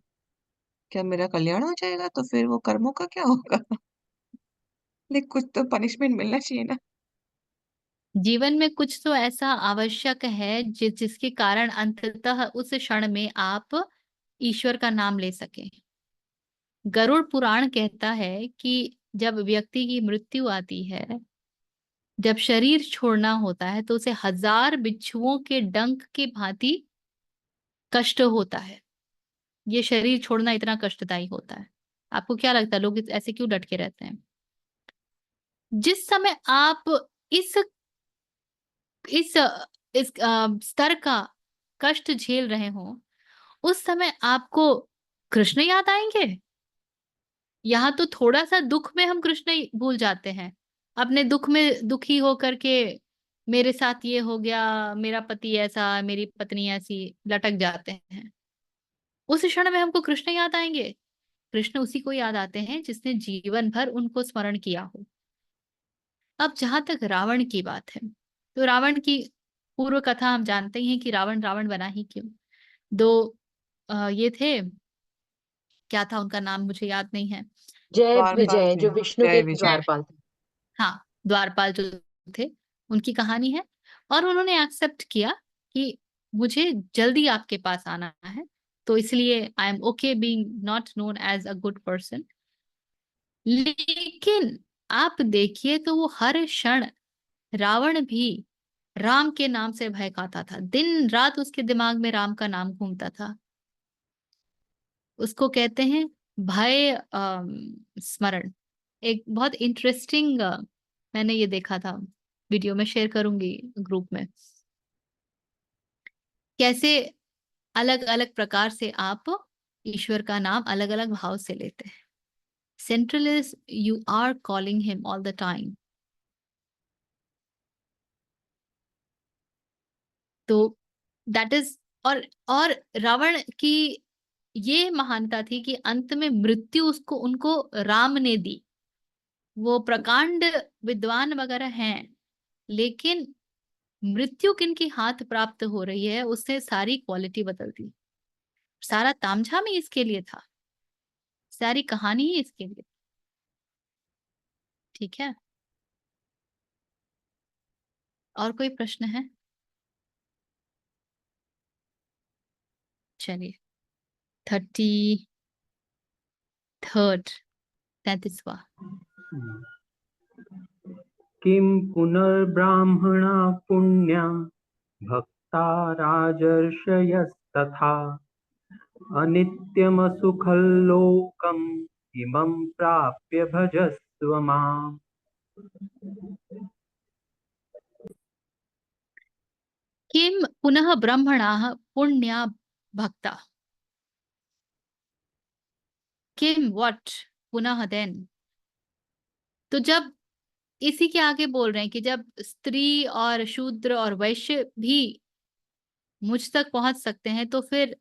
क्या मेरा कल्याण हो जाएगा? तो फिर वो कर्मों का क्या होगा? लेकिन कुछ तो पनिशमेंट मिलना चाहिए ना। जीवन में कुछ तो ऐसा आवश्यक है जिसके कारण अंततः उस क्षण में आप ईश्वर का नाम ले सकें। गरुड़ पुराण कहता है कि जब व्यक्ति की मृत्यु आती है, जब शरीर छोड़ना होता है, तो उसे 1000 बिच्छुओं के डंक की भांति कष्ट होता है। ये शरीर छोड़ना इतना कष्टदायी होता है। आपको क्या लगता है लोग ऐसे क्यों डटके रहते हैं? जिस समय आप इस इस इस स्तर का कष्ट झेल रहे हो, उस समय आपको कृष्ण याद आएंगे? यहाँ तो थोड़ा सा दुख में हम कृष्ण ही भूल जाते हैं। अपने दुख में दुखी होकर के मेरे साथ ये हो गया, मेरा पति ऐसा, मेरी पत्नी ऐसी, लटक जाते हैं। उस क्षण में हमको कृष्ण याद आएंगे? कृष्ण उसी को याद आते हैं जिसने जीवन भर उनको स्मरण किया हो। अब जहां तक रावण की बात है, तो रावण की पूर्व कथा हम जानते ही हैं कि रावण रावण बना ही क्यों। दो ये थे, क्या था उनका नाम मुझे याद नहीं है। जय द्वारपाल विजय थे। जो विष्णु जय के विजय। द्वारपाल थे। हाँ, द्वारपाल जो थे, उनकी कहानी है। और उन्होंने एक्सेप्ट किया कि मुझे जल्दी आपके पास आना है, तो इसलिए I am okay being not known as a good person. लेकिन आप देखिए तो वो हर क्षण रावण भी राम के नाम से भय खाता था। दिन रात उसके दिमाग में राम का नाम घूमता था। उसको कहते हैं भय स्मरण। एक बहुत इंटरेस्टिंग मैंने ये देखा था, वीडियो में शेयर करूंगी ग्रुप में, कैसे अलग अलग प्रकार से आप ईश्वर का नाम अलग अलग भाव से लेते हैं। Central is you are calling him all the time. तो दैट इज, और रावण की ये महानता थी कि अंत में मृत्यु उसको उनको राम ने दी। वो प्रकांड विद्वान वगैरह हैं, लेकिन मृत्यु किनकी हाथ प्राप्त हो रही है उससे सारी क्वालिटी बदल दी। सारा तामझाम ही इसके लिए था, सारी कहानी ही इसके लिए। ठीक है, और कोई प्रश्न है? चलिए 33rd 33वां। किं पुनर्ब्राह्मणा पुण्या भक्ता राजर्षयस्तथा अनित्यमसुखल्लोकम् इमं प्राप्य भजस्व माम्। किम पुनः ब्रह्मणाः पुण्या भक्ता, किम व्हाट, पुनः देन। तो जब इसी के आगे बोल रहे हैं कि जब स्त्री और शूद्र और वैश्य भी मुझ तक पहुंच सकते हैं, तो फिर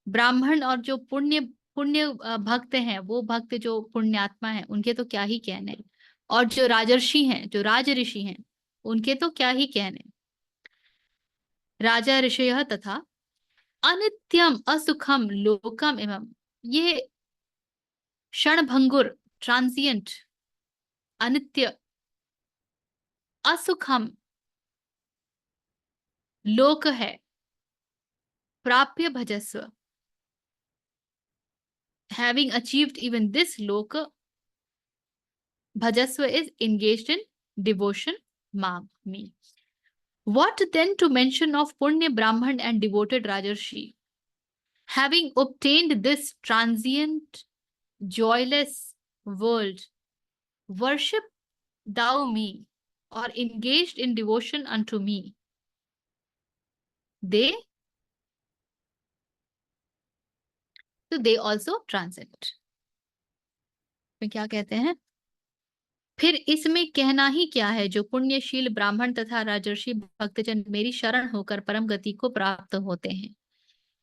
ब्राह्मण और जो पुण्य पुण्य भक्त हैं, वो भक्त जो पुण्यात्मा हैं, उनके तो क्या ही कहने। और जो राजर्षि हैं, जो राज ऋषि हैं, उनके तो क्या ही कहने। राजा ऋषयः तथा अनित्यम असुखम लोकम एवं, ये क्षणभंगुर, ट्रांजिएंट, अनित्य, असुखम लोक है, प्राप्य भजस्व, having achieved even this loka, bhajasva is engaged in devotion, mam me. What then to mention of Punya Brahman and devoted Rajarshi? Having obtained this transient, joyless world, worship thou me, or engaged in devotion unto me. They also transcend. में क्या कहते हैं, फिर इसमें कहना ही क्या है, जो पुण्यशील ब्राह्मण तथा राजर्षि भक्तजन मेरी शरण होकर परम गति को प्राप्त होते हैं।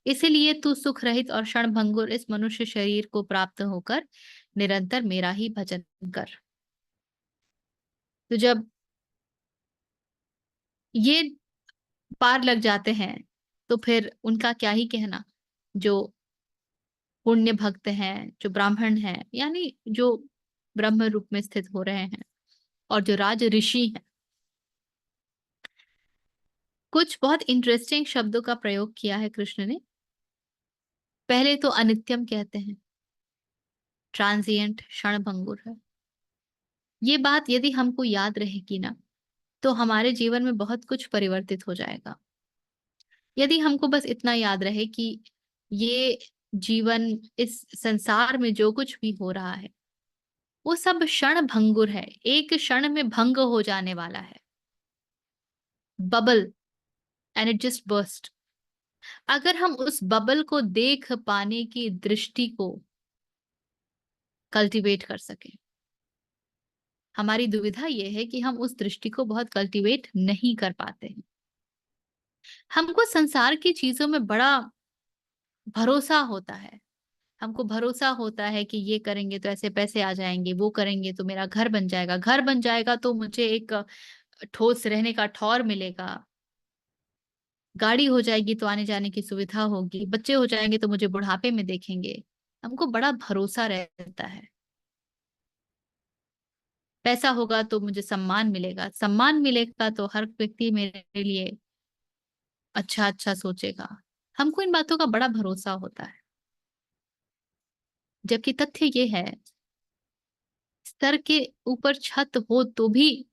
इसीलिए तू सुख रहित और क्षणभंगुर इस मनुष्य शरीर को प्राप्त होकर निरंतर मेरा ही भजन कर। तो जब ये पार लग जाते हैं तो फिर उनका क्या ही कहना, जो पुण्य भक्त हैं, जो ब्राह्मण हैं, यानी जो ब्रह्म रूप में स्थित हो रहे हैं, और जो राज ऋषि हैं। कुछ बहुत इंटरेस्टिंग शब्दों का प्रयोग किया है कृष्ण ने। पहले तो अनित्यम कहते हैं, ट्रांजिएंट, क्षणभंगुर है। ये बात यदि हमको याद रहेगी ना, तो हमारे जीवन में बहुत कुछ परिवर्तित हो जाएगा। यदि हमको बस इतना याद रहे कि ये जीवन, इस संसार में जो कुछ भी हो रहा है वो सब क्षण भंगुर है, एक क्षण में भंग हो जाने वाला है, bubble, and it just burst. अगर हम उस बबल को देख पाने की दृष्टि को कल्टीवेट कर सके, हमारी दुविधा यह है कि हम उस दृष्टि को बहुत कल्टीवेट नहीं कर पाते हैं। हमको संसार की चीजों में बड़ा भरोसा होता है। हमको भरोसा होता है कि ये करेंगे तो ऐसे पैसे आ जाएंगे, वो करेंगे तो मेरा घर बन जाएगा, घर बन जाएगा तो मुझे एक ठोस रहने का ठौर मिलेगा, गाड़ी हो जाएगी तो आने जाने की सुविधा होगी, बच्चे हो जाएंगे तो मुझे बुढ़ापे में देखेंगे। हमको बड़ा भरोसा रहता है। पैसा होगा तो मुझे सम्मान मिलेगा, सम्मान मिलेगा तो हर व्यक्ति मेरे लिए अच्छा अच्छा सोचेगा। हमको इन बातों का बड़ा भरोसा होता है। जबकि तथ्य ये है, स्तर के ऊपर छत हो तो भी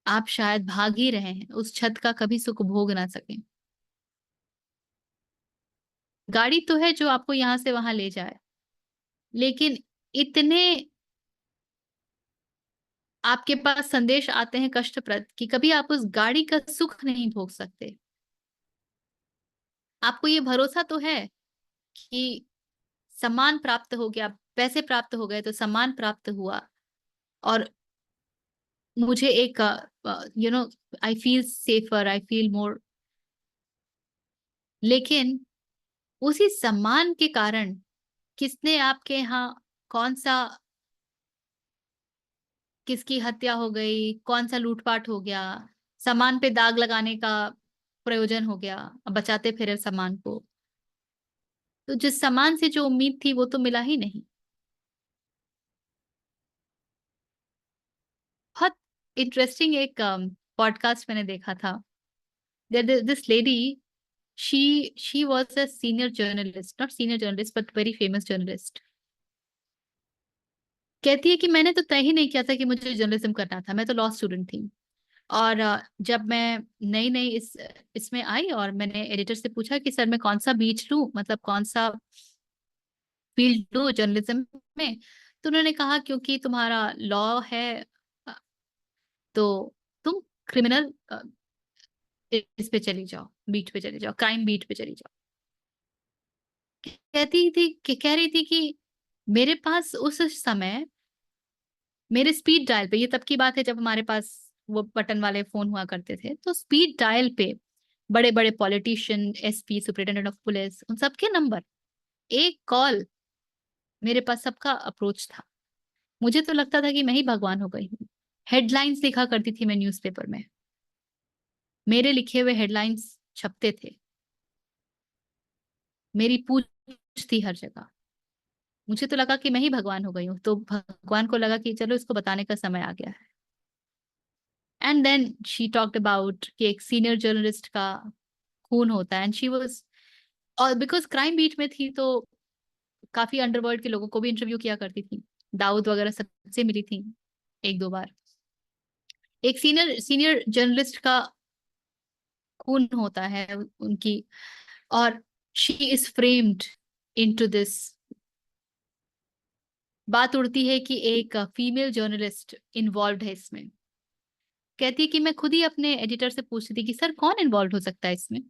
आप शायद भाग ही रहे हैं, उस छत का कभी सुख भोग ना सके। गाड़ी तो है जो आपको यहां से वहां ले जाए, लेकिन इतने आपके पास संदेश आते हैं कष्टप्रद कि कभी आप उस गाड़ी का सुख नहीं भोग सकते। आपको ये भरोसा तो है कि सम्मान प्राप्त हो गया, पैसे प्राप्त हो गए तो सम्मान प्राप्त हुआ, और मुझे एक I feel safer, I feel more. लेकिन उसी सम्मान के कारण किसने आपके यहाँ, कौन सा, किसकी हत्या हो गई, कौन सा लूटपाट हो गया, सामान पे दाग लगाने का प्रयोजन हो गया, अब बचाते फिरे सामान को। तो जिस सामान से जो उम्मीद थी वो तो मिला ही नहीं। बहुत इंटरेस्टिंग एक पॉडकास्ट मैंने देखा था। This lady, she was a senior journalist, not senior journalist but very famous journalist। कहती है कि मैंने तो तय ही नहीं किया था कि मुझे जर्नलिज्म करना था, मैं तो लॉ स्टूडेंट थी। और जब मैं नई नई इसमें आई और मैंने एडिटर से पूछा कि सर मैं कौन सा बीच लूं, मतलब कौन सा फील्ड लूं जर्नलिज्म में, तो उन्होंने कहा क्योंकि तुम्हारा लॉ है अ, तो तुम क्रिमिनल इस पे चली जाओ, बीट पे चली जाओ, क्राइम बीट पे चली जाओ। कह रही थी कि मेरे पास उस समय मेरे स्पीड डायल पे, ये तब की बात है जब हमारे पास वो बटन वाले फोन हुआ करते थे, तो स्पीड डायल पे बड़े बड़े politician, SP, superintendent of police, उन सबके नंबर, एक कॉल, मेरे पास सबका अप्रोच था। मुझे तो लगता था कि मैं ही भगवान हो गई हूँ। हेडलाइंस लिखा करती थी मैं न्यूज़पेपर में, मेरे लिखे हुए हेडलाइंस छपते थे, मेरी पूछ थी हर जगह। मुझे तो लगा कि मैं ही भगवान हो गई हूँ, तो भगवान को लगा कि चलो इसको बताने का समय आ गया है। And then she talked about कि एक सीनियर जर्नलिस्ट का खून होता है, एंड शी वाज, और बिकॉज क्राइम बीट में थी तो काफी अंडरवर्ल्ड के लोगों को भी इंटरव्यू किया करती थी, दाऊद वगैरह सबसे मिली थी एक दो बार। एक सीनियर सीनियर जर्नलिस्ट का खून होता है उनकी, और she is framed into this. बात उड़ती है कि एक फीमेल जर्नलिस्ट इन्वॉल्व है इसमें। कहती है कि मैं खुद ही अपने एडिटर से पूछती थी कि सर कौन इन्वॉल्व हो सकता है इसमें।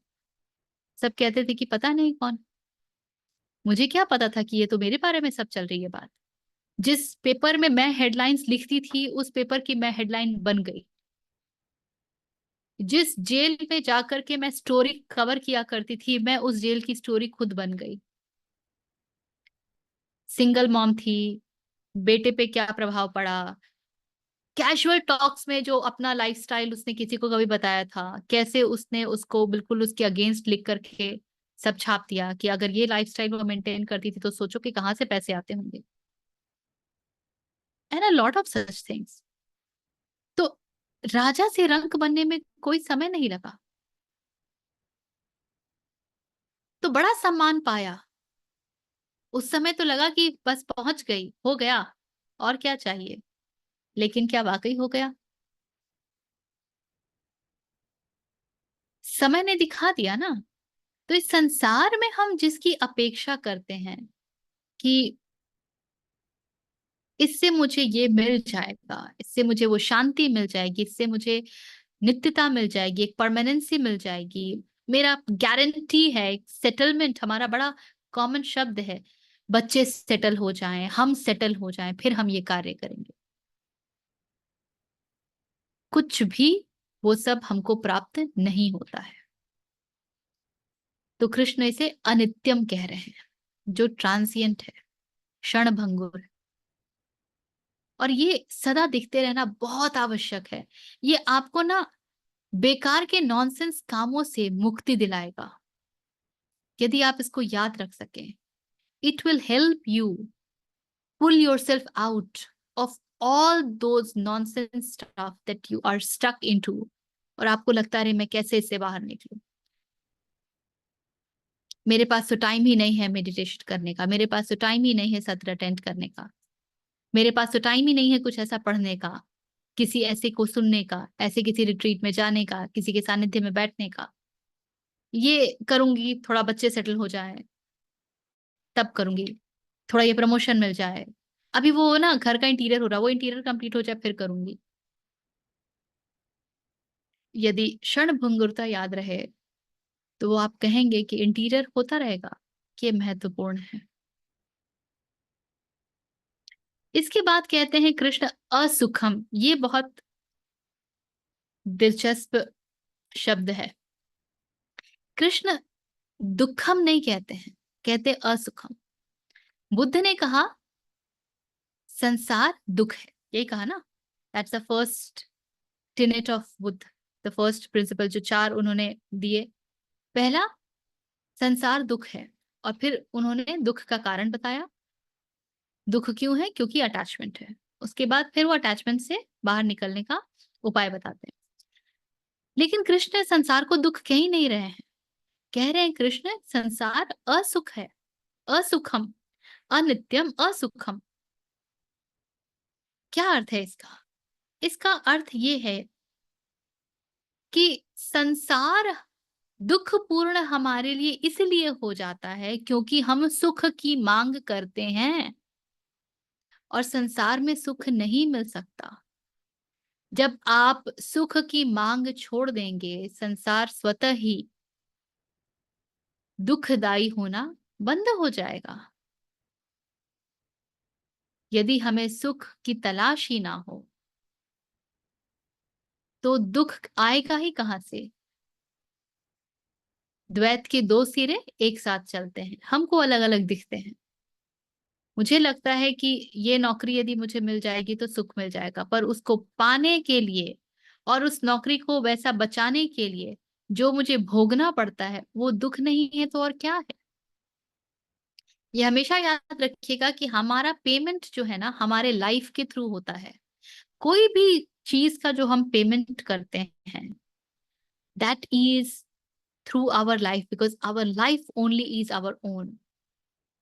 सब कहते थे कि पता नहीं कौन। मुझे क्या पता था कि ये तो मेरे बारे में सब चल रही है बात। जिस पेपर में मैं हेडलाइंस लिखती थी उस पेपर की मैं हेडलाइन बन गई। जिस जेल में जाकर के मैं स्टोरी कवर किया करती थी, मैं उस जेल की स्टोरी खुद बन गई। सिंगल मॉम थी, बेटे पे क्या प्रभाव पड़ा, कैजुअल टॉक्स में जो अपना लाइफस्टाइल उसने किसी को कभी बताया था, कैसे उसने उसको बिल्कुल उसके अगेंस्ट लिख करके सब छाप दिया कि अगर ये लाइफस्टाइल वो मेंटेन करती थी तो सोचो कि कहाँ से पैसे आते होंगे, and a lot of such things. तो राजा से रंक बनने में कोई समय नहीं लगा, तो बड़ा सम्मान पाया। उस समय तो लगा कि बस पहुंच गई, हो गया, और क्या चाहिए। लेकिन क्या वाकई हो गया? समय ने दिखा दिया ना। तो इस संसार में हम जिसकी अपेक्षा करते हैं कि इससे मुझे ये मिल जाएगा, इससे मुझे वो शांति मिल जाएगी, इससे मुझे नित्यता मिल जाएगी, एक परमानेंसी मिल जाएगी, मेरा गारंटी है, सेटलमेंट हमारा बड़ा कॉमन शब्द है, बच्चे सेटल हो जाएं, हम सेटल हो जाएं, फिर हम ये कार्य करेंगे। कुछ भी वो सब हमको प्राप्त नहीं होता है। तो कृष्ण इसे अनित्यम कह रहे हैं, जो ट्रांसिएंट है, क्षण भंगुर। और ये सदा दिखते रहना बहुत आवश्यक है। ये आपको ना बेकार के नॉनसेंस कामों से मुक्ति दिलाएगा। यदि आप इसको याद रख सकें, it will help you pull yourself out of all those nonsense stuff that you are stuck into. और आपको लगता है मैं कैसे इससे बाहर निकलूं, मेरे पास तो टाइम ही नहीं है मेडिटेशन करने का, मेरे पास तो टाइम ही नहीं है सत्र अटेंड करने का, मेरे पास तो टाइम ही नहीं है कुछ ऐसा पढ़ने का, किसी ऐसे को सुनने का, ऐसे किसी रिट्रीट में जाने का, किसी के सानिध्य में बैठने का। ये करूंगी थोड़ा बच्चे सेटल हो जाए तब करूंगी, थोड़ा ये प्रमोशन मिल जाए, अभी वो ना घर का इंटीरियर हो रहा, वो इंटीरियर कंप्लीट हो जाए फिर करूंगी। यदि क्षण भंगुरता याद रहे तो वो आप कहेंगे कि इंटीरियर होता रहेगा, कि महत्वपूर्ण है। इसके बाद कहते हैं कृष्ण असुखम। ये बहुत दिलचस्प शब्द है। कृष्ण दुखम नहीं कहते हैं, कहते असुखम। बुद्ध ने कहा संसार दुख है, यही कहा ना। That's the first Tenet of Buddha, the first principle जो चार उन्होंने दिए। पहला, संसार दुख है, और फिर उन्होंने दुख का कारण बताया, दुख क्यों है, क्योंकि अटैचमेंट है। उसके बाद फिर वो अटैचमेंट से बाहर निकलने का उपाय बताते हैं। लेकिन कृष्ण संसार को दुख कह ही नहीं रहे हैं, कह रहे हैं कृष्ण संसार असुख है, असुखम, अनित्यम, असुखम। क्या अर्थ है इसका? इसका अर्थ ये है कि संसार दुखपूर्ण हमारे लिए इसलिए हो जाता है क्योंकि हम सुख की मांग करते हैं, और संसार में सुख नहीं मिल सकता। जब आप सुख की मांग छोड़ देंगे, संसार स्वतः ही दुखदाई होना बंद हो जाएगा। यदि हमें सुख की तलाश ही ना हो तो दुख आएगा ही कहां से? द्वैत के दो सिरे एक साथ चलते हैं, हमको अलग अलग दिखते हैं। मुझे लगता है कि ये नौकरी यदि मुझे मिल जाएगी तो सुख मिल जाएगा, पर उसको पाने के लिए और उस नौकरी को वैसा बचाने के लिए जो मुझे भोगना पड़ता है वो दुख नहीं है तो और क्या है। ये हमेशा याद रखिएगा कि हमारा पेमेंट जो है ना हमारे लाइफ के थ्रू होता है। कोई भी चीज का जो हम पेमेंट करते हैं that is through our life, because our life only is our own.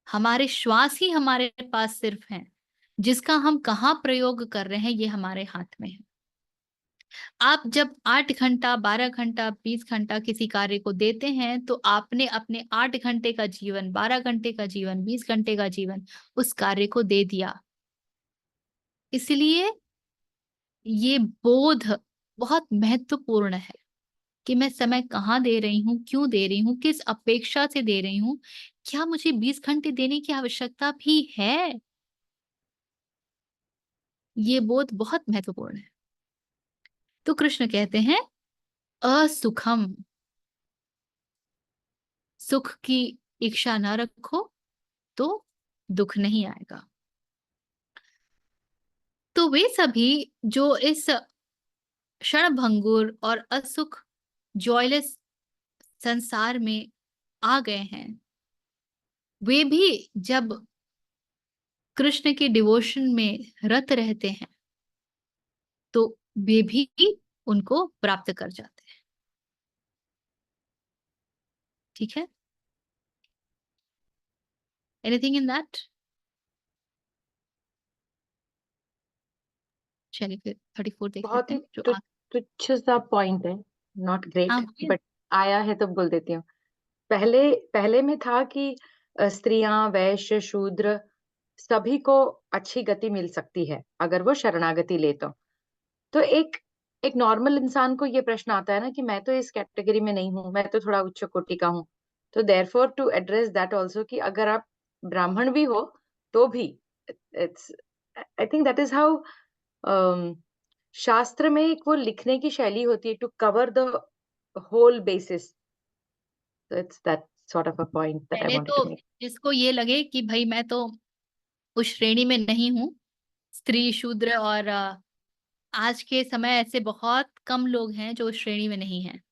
हमारे श्वास ही हमारे पास सिर्फ हैं, जिसका हम कहाँ प्रयोग कर रहे हैं ये हमारे हाथ में है। आप जब 8 घंटा 12 घंटा 20 घंटा किसी कार्य को देते हैं तो आपने अपने 8 घंटे का जीवन 12 घंटे का जीवन 20 घंटे का जीवन उस कार्य को दे दिया। इसलिए ये बोध बहुत महत्वपूर्ण है कि मैं समय कहाँ दे रही हूँ, क्यों दे रही हूँ, किस अपेक्षा से दे रही हूँ, क्या मुझे 20 घंटे देने की आवश्यकता भी है। ये बोध बहुत महत्वपूर्ण है। तो कृष्ण कहते हैं असुखम, सुख की इच्छा न रखो तो दुख नहीं आएगा। तो वे सभी जो इस क्षणभंगुर और असुख जॉयलेस संसार में आ गए हैं, वे भी जब कृष्ण के डिवोशन में रत रहते हैं तो वे भी उनको प्राप्त कर जाते हैं। ठीक है, एनीथिंग इन दैट? चलिए फिर 34 देख बहुत लेते ही हैं जो तुच्छ सा पॉइंट है, नॉट हाँ ग्रेट, बोलिए। बट आया है तो बोल देती हूँ। पहले पहले में था कि स्त्रियां, वैश्य, शूद्र सभी को अच्छी गति मिल सकती है अगर वो शरणागति ले तो एक एक नॉर्मल इंसान को ये प्रश्न आता है ना कि मैं तो इस कैटेगरी में नहीं हूँ, मैं तो थोड़ा उच्च कोटि का हूँ। तो therefore to address that also कि अगर आप ब्राह्मण भी हो तो भी it's, I think that is how शास्त्र में एक वो लिखने की शैली होती है to cover the whole basis. So it's that sort of a point that I पहले wanted तो to make. जिसको ये लगे कि भाई मैं तो उस श्रेणी में नहीं हूँ, स्त्री शूद्र, और आज के समय ऐसे बहुत कम लोग हैं जो उस श्रेणी में नहीं हैं।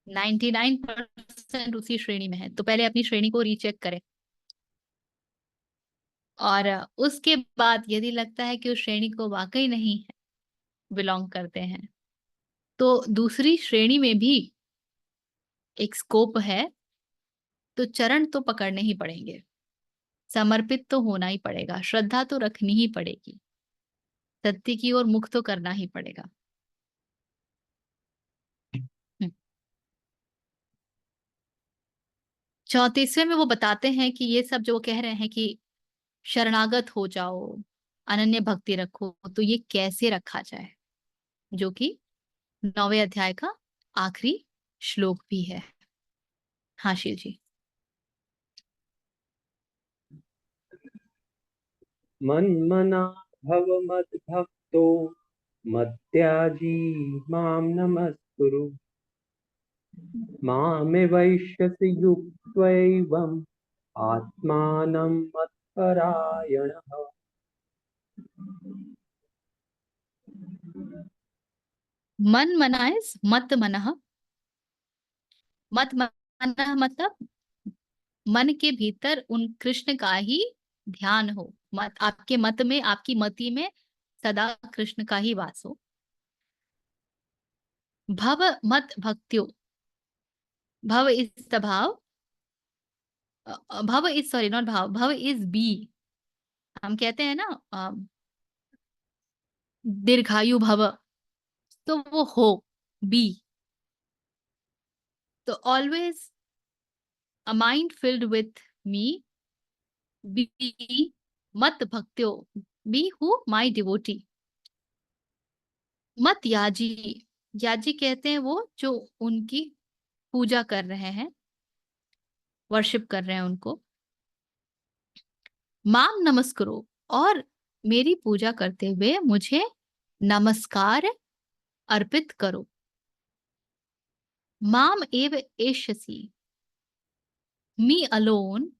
99% उसी श्रेणी में है। तो पहले अपनी श्रेणी को रीचेक करें और उसके बाद यदि लगता है कि उस श्रेणी को वाकई नहीं है, बिलोंग करते हैं, तो दूसरी श्रेणी में भी एक स्कोप है। तो चरण तो पकड़ने ही पड़ेंगे, समर्पित तो होना ही पड़ेगा, श्रद्धा तो रखनी ही पड़ेगी, सत्य की ओर मुख तो करना ही पड़ेगा। 34वें में वो बताते हैं कि ये सब जो वो कह रहे हैं कि शरणागत हो जाओ, अनन्य भक्ति रखो, तो ये कैसे रखा जाए, जो कि 9वें अध्याय का आखिरी श्लोक भी है। हाँ शील जी। मन्मना भव मद्भक्तो मद्याजी मां नमस्कुरु मामे वैश्यसि युक्त्वैवम् आत्मानं मत्परायणः। मन मना इज मत मनः, मत मनः मतलब मन के भीतर उन कृष्ण का ही ध्यान हो, मत आपके मत में, आपकी मति में सदा कृष्ण का ही वास हो। भव मत भक्त्यो, भव इज द भाव, भव इज, सॉरी नॉट भाव, भव इज बी। हम कहते हैं ना दीर्घायु भव, तो वो हो बी। तो always a mind filled with me, be मत भक्त्यो, बी हु माई डिवोटी। मत याजी, याजी कहते हैं वो जो उनकी पूजा कर रहे हैं, वर्शिप कर रहे हैं उनको। माम नमस्कुरु, और मेरी पूजा करते हुए मुझे नमस्कार अर्पित करो। माम एव एष्यसि, मी अलोन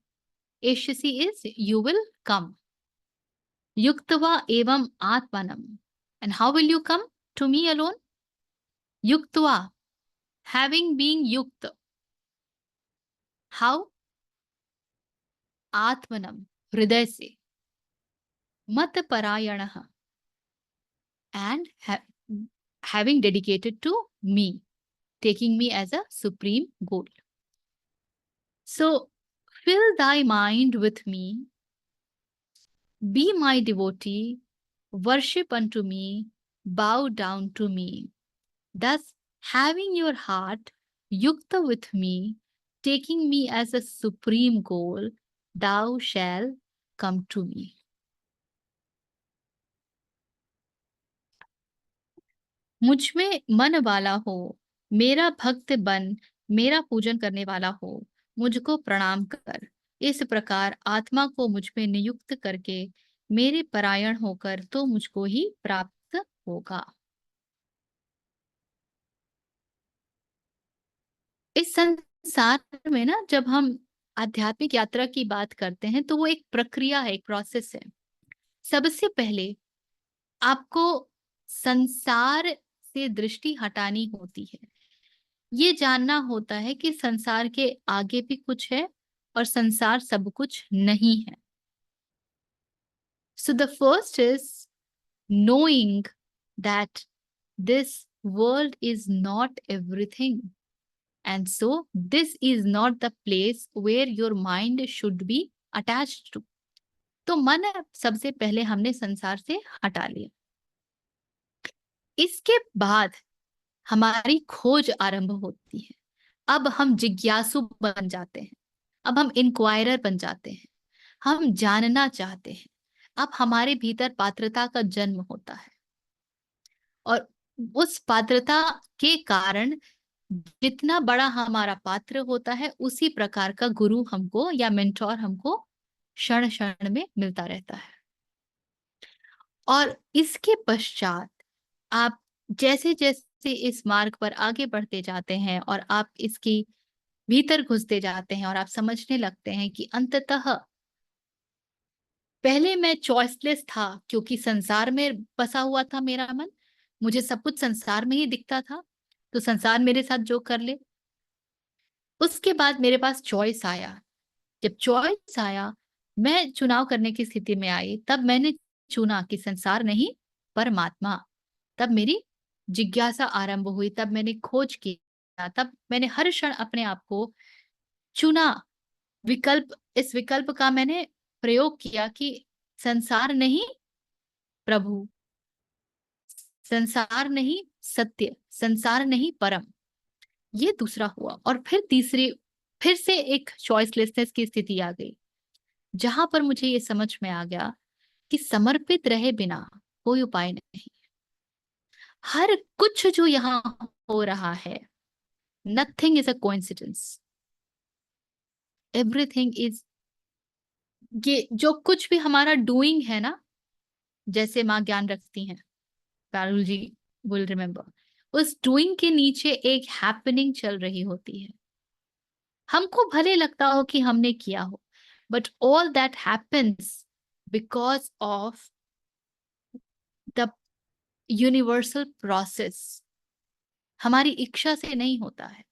एष्यसि is you will come. Yuktva evam atmanam. And how will you come to me alone? Yuktva, having been yukta. How? Atmanam, hriday se. Mat parayanaha. And having dedicated to me, taking me as a supreme goal. So, fill thy mind with me, be my devotee, worship unto me, bow down to me. Thus, having your heart yukta with me, taking me as a supreme goal, thou shall come to me. मुझ में मन वाला हो, मेरा भक्त बन, मेरा पूजन करने वाला हो, मुझको प्रणाम कर। इस प्रकार आत्मा को मुझ में नियुक्त करके मेरे परायण होकर तो मुझको ही प्राप्त होगा। इस संसार में ना, जब हम आध्यात्मिक यात्रा की बात करते हैं तो वो एक प्रक्रिया है, एक प्रोसेस है। सबसे पहले आपको संसार से दृष्टि हटानी होती है। ये जानना होता है कि संसार के आगे भी कुछ है और संसार सब कुछ नहीं है। So the first is knowing that this world is not everything. And so this is not the place where your mind should be attached to. तो मन सबसे पहले हमने संसार से हटा लिया। इसके बाद हमारी खोज आरंभ होती है। अब हम जिज्ञासु बन जाते हैं, अब हम इंक्वायरर बन जाते हैं, हम जानना चाहते हैं। अब हमारे भीतर पात्रता का जन्म होता है और उस पात्रता के कारण जितना बड़ा हमारा पात्र होता है उसी प्रकार का गुरु हमको या मेंटोर हमको क्षण क्षण में मिलता रहता है। और इसके पश्चात आप जैसे जैसे इस मार्ग पर आगे बढ़ते जाते हैं और आप इसकी भीतर घुसते जाते हैं और आप समझने लगते हैं कि अंततः पहले मैं चॉइसलेस था क्योंकि संसार में बसा हुआ था मेरा मन, मुझे सब कुछ संसार में ही दिखता था, तो संसार मेरे साथ जो कर ले। उसके बाद मेरे पास चॉइस आया। जब चॉइस आया, मैं चुनाव करने की स्थिति में आई, तब मैंने चुना कि संसार नहीं परमात्मा। तब मेरी जिज्ञासा आरंभ हुई, तब मैंने खोज किया, तब मैंने हर क्षण अपने आप को चुना। इस विकल्प का मैंने प्रयोग किया कि संसार नहीं प्रभु, संसार नहीं सत्य, संसार नहीं परम। ये दूसरा हुआ। और फिर से एक चॉइसलेसनेस की स्थिति आ गई, जहां पर मुझे ये समझ में आ गया कि समर्पित रहे बिना कोई उपाय नहीं। हर कुछ जो यहाँ हो रहा है, nothing is a coincidence, everything is, ये जो कुछ भी हमारा डूइंग है ना, जैसे माँ ज्ञान रखती हैं, पारुल जी विल रिमेम्बर, उस डूइंग के नीचे एक हैपनिंग चल रही होती है। हमको भले लगता हो कि हमने किया हो, but all that happens because of the universal process, हमारी इच्छा से नहीं होता है।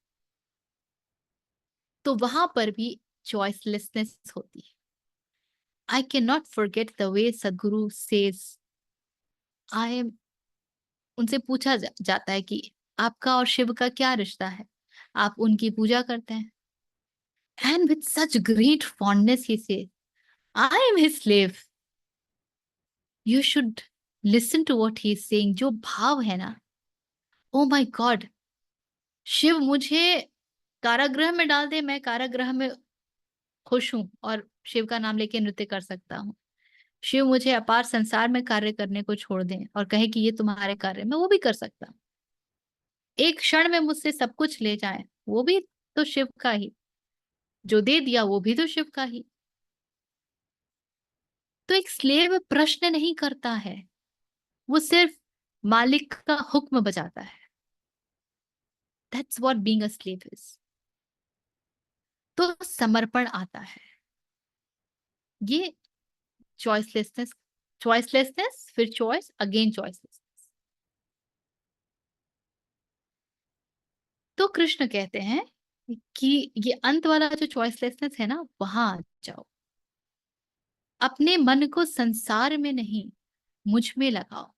तो वहां पर भी चॉइसलेसनेस होती है। I can not forget the way सदगुरु सेज, उनसे पूछा जाता है कि आपका और शिव का क्या रिश्ता है, आप उनकी पूजा करते हैं। And with such great fondness he says, I am his slave, you should listen to what he is saying. जो भाव है ना, ओ माय गॉड, शिव मुझे कारागृह में डाल दे, मैं कारागृह में खुश हूं और शिव का नाम लेके नृत्य कर सकता हूँ। शिव मुझे अपार संसार में कार्य करने को छोड़ दें और कहे कि ये तुम्हारे कार्य, मैं वो भी कर सकता हूँ। एक क्षण में मुझसे सब कुछ ले जाए, वो भी तो शिव का ही, जो दे दिया वो भी तो शिव का ही। तो एक स्लेव प्रश्न नहीं करता है, वो सिर्फ मालिक का हुक्म बजाता है। That's what being a slave is. तो समर्पण आता है। ये चॉइसलेसनेस फिर चॉइस अगेन चॉइसलेसनेस। तो कृष्ण कहते हैं कि ये अंत वाला जो चॉइसलेसनेस है ना, वहां आ जाओ। अपने मन को संसार में नहीं, मुझ में लगाओ।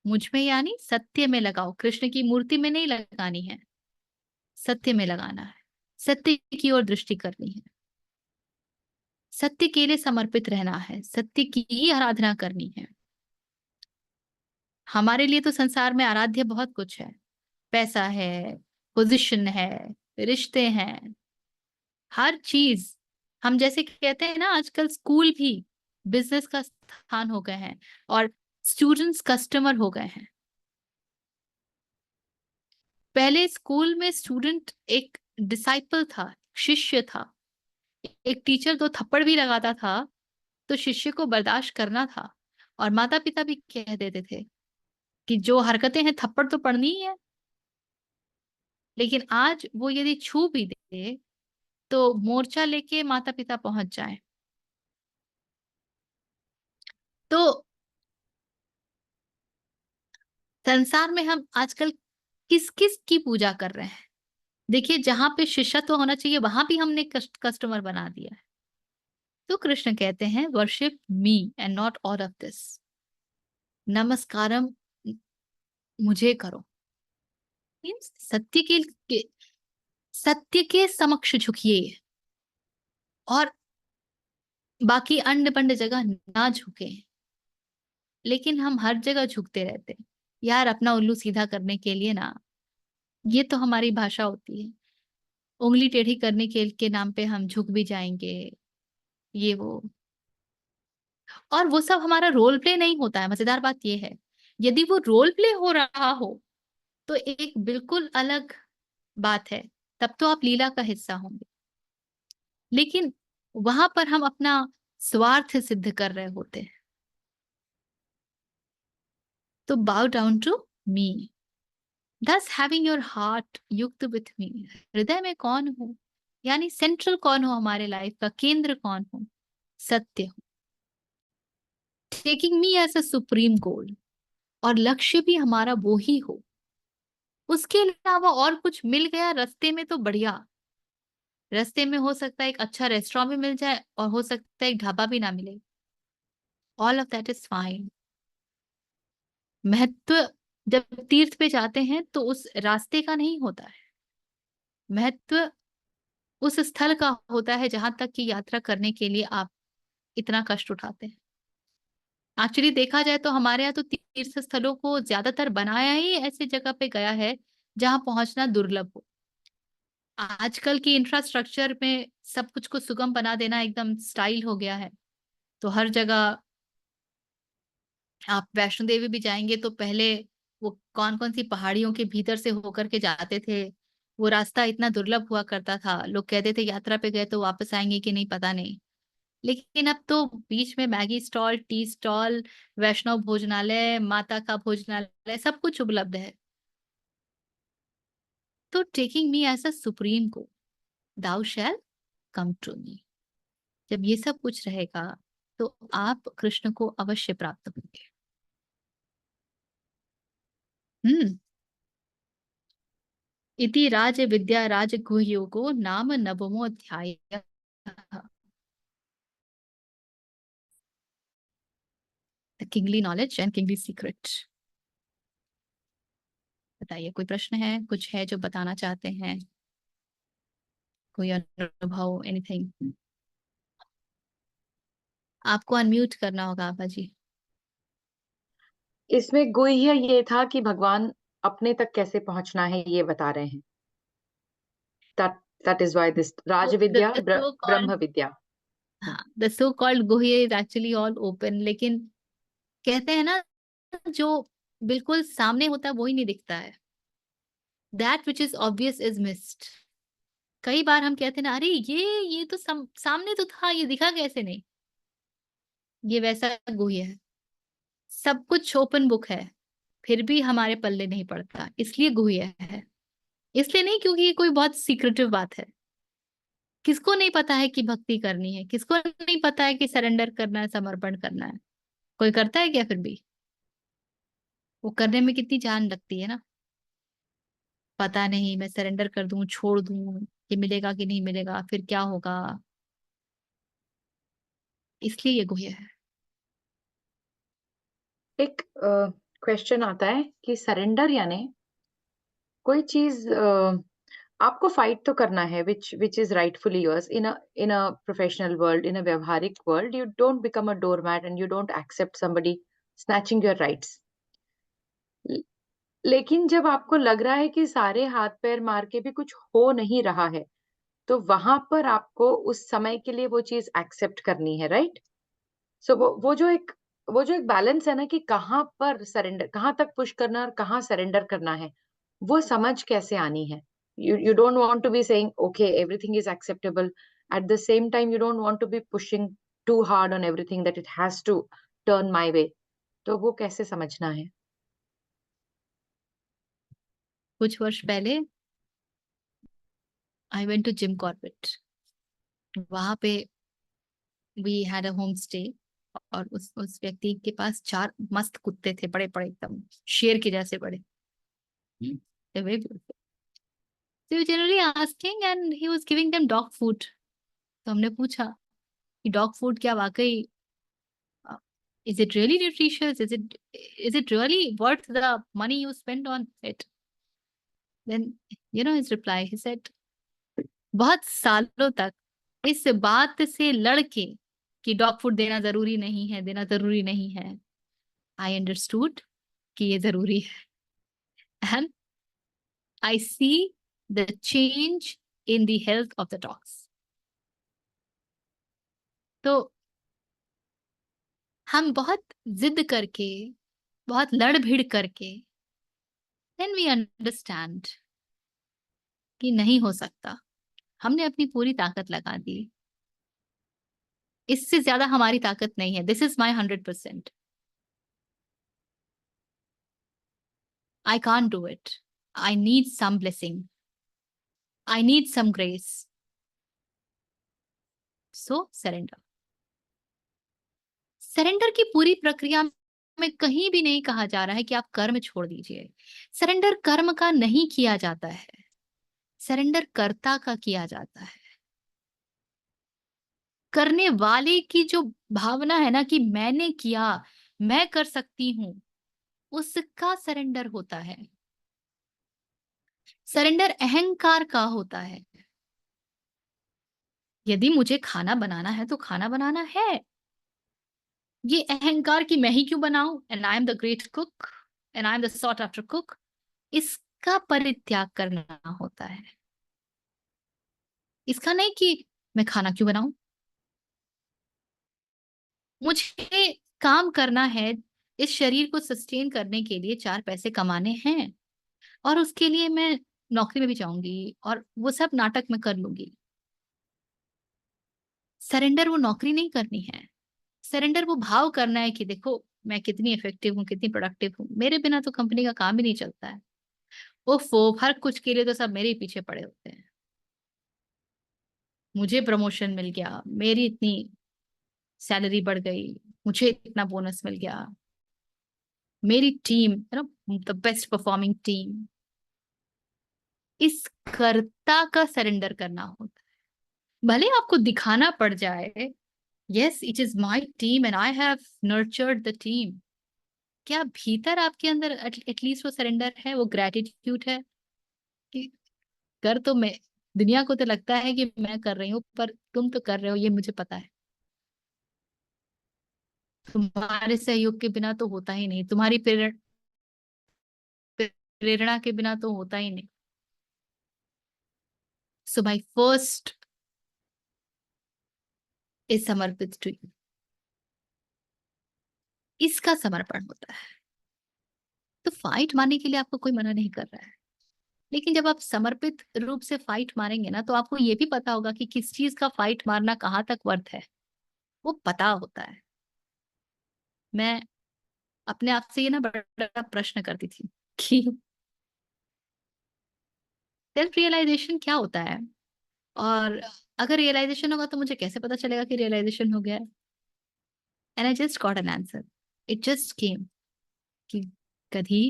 मुझ में यानी सत्य में लगाओ, कृष्ण की मूर्ति में नहीं लगानी है, सत्य में लगाना है, सत्य की ओर दृष्टि करनी है, सत्य के लिए समर्पित रहना है, सत्य की ही आराधना करनी है। हमारे लिए तो संसार में आराध्य बहुत कुछ है, पैसा है, पोजीशन है, रिश्ते हैं, हर चीज। हम जैसे कहते हैं ना, आजकल स्कूल भी बिजनेस का स्थान हो गए हैं और स्टूडेंट्स कस्टमर हो गए हैं। पहले स्कूल में स्टूडेंट एक डिसाइपल था, शिष्य था। एक टीचर दो थप्पड़ भी लगाता था तो शिष्य को बर्दाश्त करना था, और माता पिता भी कह देते थे कि जो हरकतें हैं थप्पड़ तो पड़नी ही है। लेकिन आज वो यदि छू भी दे तो मोर्चा लेके माता पिता पहुंच जाए। तो संसार में हम आजकल किस किस की पूजा कर रहे हैं? देखिए, जहां पे शिष्यत्व होना चाहिए वहां भी हमने कस्टमर बना दिया है। तो कृष्ण कहते हैं worship me and not all of this. नमस्कारम मुझे करो, मीन्स सत्य के समक्ष झुकिए और बाकी अंड बंड जगह ना झुके। लेकिन हम हर जगह झुकते रहते हैं यार, अपना उल्लू सीधा करने के लिए ना। ये तो हमारी भाषा होती है, उंगली टेढ़ी करने के नाम पे हम झुक भी जाएंगे, ये वो। और वो सब हमारा रोल प्ले नहीं होता है। मजेदार बात ये है, यदि वो रोल प्ले हो रहा हो तो एक बिल्कुल अलग बात है, तब तो आप लीला का हिस्सा होंगे। लेकिन वहां पर हम अपना स्वार्थ सिद्ध कर रहे होते हैं। तो bow down to me, thus having your heart युक्त with me। हृदय में कौन हो, यानी सेंट्रल कौन हो, हमारे लाइफ का केंद्र कौन हो, सत्य हो। Taking me as a supreme goal, और लक्ष्य भी हमारा वो ही हो। उसके अलावा और कुछ मिल गया रास्ते में तो बढ़िया। रास्ते में हो सकता है एक अच्छा रेस्टोरेंट भी मिल जाए और हो सकता है एक ढाबा भी ना मिले, all of that is fine. महत्व जब तीर्थ पे जाते हैं तो उस रास्ते का नहीं होता है, महत्व उस स्थल का होता है जहां तक की यात्रा करने के लिए आप इतना कष्ट उठाते हैं। एक्चुअली देखा जाए तो हमारे यहाँ तो तीर्थ स्थलों को ज्यादातर बनाया ही ऐसी जगह पे गया है जहां पहुंचना दुर्लभ हो। आजकल की इंफ्रास्ट्रक्चर में सब कुछ को सुगम बना देना एकदम स्टाइल हो गया है। तो हर जगह आप वैष्णो देवी भी जाएंगे तो पहले वो कौन कौन सी पहाड़ियों के भीतर से होकर के जाते थे, वो रास्ता इतना दुर्लभ हुआ करता था, लोग कहते थे यात्रा पे गए तो वापस आएंगे कि नहीं पता नहीं। लेकिन अब तो बीच में मैगी स्टॉल, टी स्टॉल, वैष्णव भोजनालय, माता का भोजनालय, सब कुछ उपलब्ध है। तो taking me as a supreme goal, thou shell come to me, जब ये सब कुछ रहेगा तो आप कृष्ण को अवश्य प्राप्त होंगे। हम्म। इति राज विद्या राज गुह्योगो नाम नवमो अध्याय। The kingly knowledge and kingly secret. बताइए, कोई प्रश्न है, कुछ है जो बताना चाहते हैं, कोई अनुभव, एनीथिंग? आपको अनम्यूट करना होगा आभा जी। इसमें गुह्य ये था कि भगवान अपने तक कैसे पहुंचना है ये बता रहे हैं। that is why this राज द विद्या सो ब्रह्म कॉल्ड, विद्या। हाँ, द सो कॉल्ड गुह्य इज एक्चुअली ऑल ओपन। लेकिन कहते हैं ना, जो बिल्कुल सामने होता है वो ही नहीं दिखता है। That which is obvious is missed. कई बार हम कहते हैं ना, अरे ये तो सामने तो था, ये दिखा कैसे नहीं। ये वैसा गुह्य है, सब कुछ ओपन बुक है, फिर भी हमारे पल्ले नहीं पड़ता, इसलिए गुह्य है। इसलिए नहीं क्योंकि ये कोई बहुत सीक्रेटिव बात है, किसको नहीं पता है कि भक्ति करनी है, किसको नहीं पता है कि सरेंडर करना है, समर्पण करना है? कोई करता है क्या? फिर भी वो करने में कितनी जान लगती है ना। पता नहीं, मैं सरेंडर कर दूं, छोड़ दूं, ये मिलेगा कि नहीं मिलेगा, फिर क्या होगा। इसलिए ये गुह्य है। एक क्वेश्चन आता है कि सरेंडर यानी कोई चीज आपको फाइट तो करना है, which is rightfully yours in a professional world, in a व्यवहारिक world. You don't become a doormat and you don't accept somebody snatching your rights. लेकिन जब आपको लग रहा है कि सारे हाथ पैर मार के भी कुछ हो नहीं रहा है, तो वहां पर आपको उस समय के लिए वो चीज एक्सेप्ट करनी है, राइट? सो वो जो एक बैलेंस है ना, कि कहाँ पर सरेंडर, कहाँ तक पुश करना और कहाँ सरेंडर करना है, वो समझ कैसे आनी है। You don't want to be saying okay, everything is acceptable. At the same time, you don't want to be pushing too hard on everything that it has to turn my way. तो वो कैसे समझना है? कुछ वर्ष पहले I went to Jim Corbett. वहां पे we had a home stay, और उस व्यक्ति के पास 4 मस्त कुत्ते थे, बड़े बड़े, एकदम शेर के जैसे बड़े। They're very beautiful. They were generally asking and he was giving them dog food. तो हमने पूछा कि डॉग फूड क्या वाकई, is it really nutritious? Is it really worth the money you spend on it? Then his reply, he said, बहुत सालों तक इस बात से लड़के कि डॉग फूड देना जरूरी नहीं है, देना जरूरी नहीं है, आई अंडरस्टूड कि ये जरूरी है, and I see the change in the health of the dogs. तो हम बहुत जिद करके, बहुत लड़ भिड़ करके, देन वी अंडरस्टैंड कि नहीं हो सकता। हमने अपनी पूरी ताकत लगा दी, इससे ज्यादा हमारी ताकत नहीं है। This is my 100%। I can't do it. I need some blessing, I need some grace, so surrender. Surrender की पूरी प्रक्रिया में कहीं भी नहीं कहा जा रहा है कि आप कर्म छोड़ दीजिए। सरेंडर कर्म का नहीं किया जाता है, सरेंडर कर्ता का किया जाता है। करने वाले की जो भावना है ना कि मैंने किया, मैं कर सकती हूं, उसका सरेंडर होता है। सरेंडर अहंकार का होता है। यदि मुझे खाना बनाना है तो खाना बनाना है, ये अहंकार कि मैं ही क्यों बनाऊं, and I am the great cook, and I am the sought after cook, इसका परित्याग करना होता है। इसका नहीं कि मैं खाना क्यों बनाऊं, मुझे काम करना है, इस शरीर को सस्टेन करने के लिए 4 पैसे कमाने हैं, और उसके लिए मैं नौकरी में भी जाऊंगी और वो सब नाटक में कर लूंगी। सरेंडर वो नौकरी नहीं करनी है। सरेंडर वो भाव करना है कि देखो मैं कितनी इफेक्टिव हूँ, कितनी प्रोडक्टिव हूँ, मेरे बिना तो कंपनी का काम ही नहीं चलता है। ओफो, हर कुछ के लिए तो सब मेरे ही पीछे पड़े होते हैं। मुझे प्रमोशन मिल गया, मेरी इतनी सैलरी बढ़ गई, मुझे इतना बोनस मिल गया, मेरी team the best performing team. इस कर्ता का सरेंडर करना होता है। भले आपको दिखाना पड़ जाए, yes it is my team and I have nurtured the team, क्या भीतर आपके अंदर एटलीस्ट वो सरेंडर है, वो ग्रेटिट्यूड है कि कर तो मैं, दुनिया को तो लगता है कि मैं कर रही हूँ, पर तुम तो कर रहे हो, ये मुझे पता है। तुम्हारे सहयोग के बिना तो होता ही नहीं, तुम्हारी प्रेरणा के बिना तो होता ही नहीं। सो माई फर्स्ट इज समर्पित टू यू। इसका समर्पण होता है। तो फाइट मारने के लिए आपको कोई मना नहीं कर रहा है, लेकिन जब आप समर्पित रूप से फाइट मारेंगे ना, तो आपको ये भी पता होगा कि किस चीज का फाइट मारना कहाँ तक वर्थ है, वो पता होता है। मैं अपने आप से ये ना बड़ा प्रश्न करती थी कि सेल्फ रियलाइजेशन क्या होता है, और अगर रियलाइजेशन होगा तो मुझे कैसे पता चलेगा कि रियलाइजेशन हो गया है? And I just got an answer, it just came कि कभी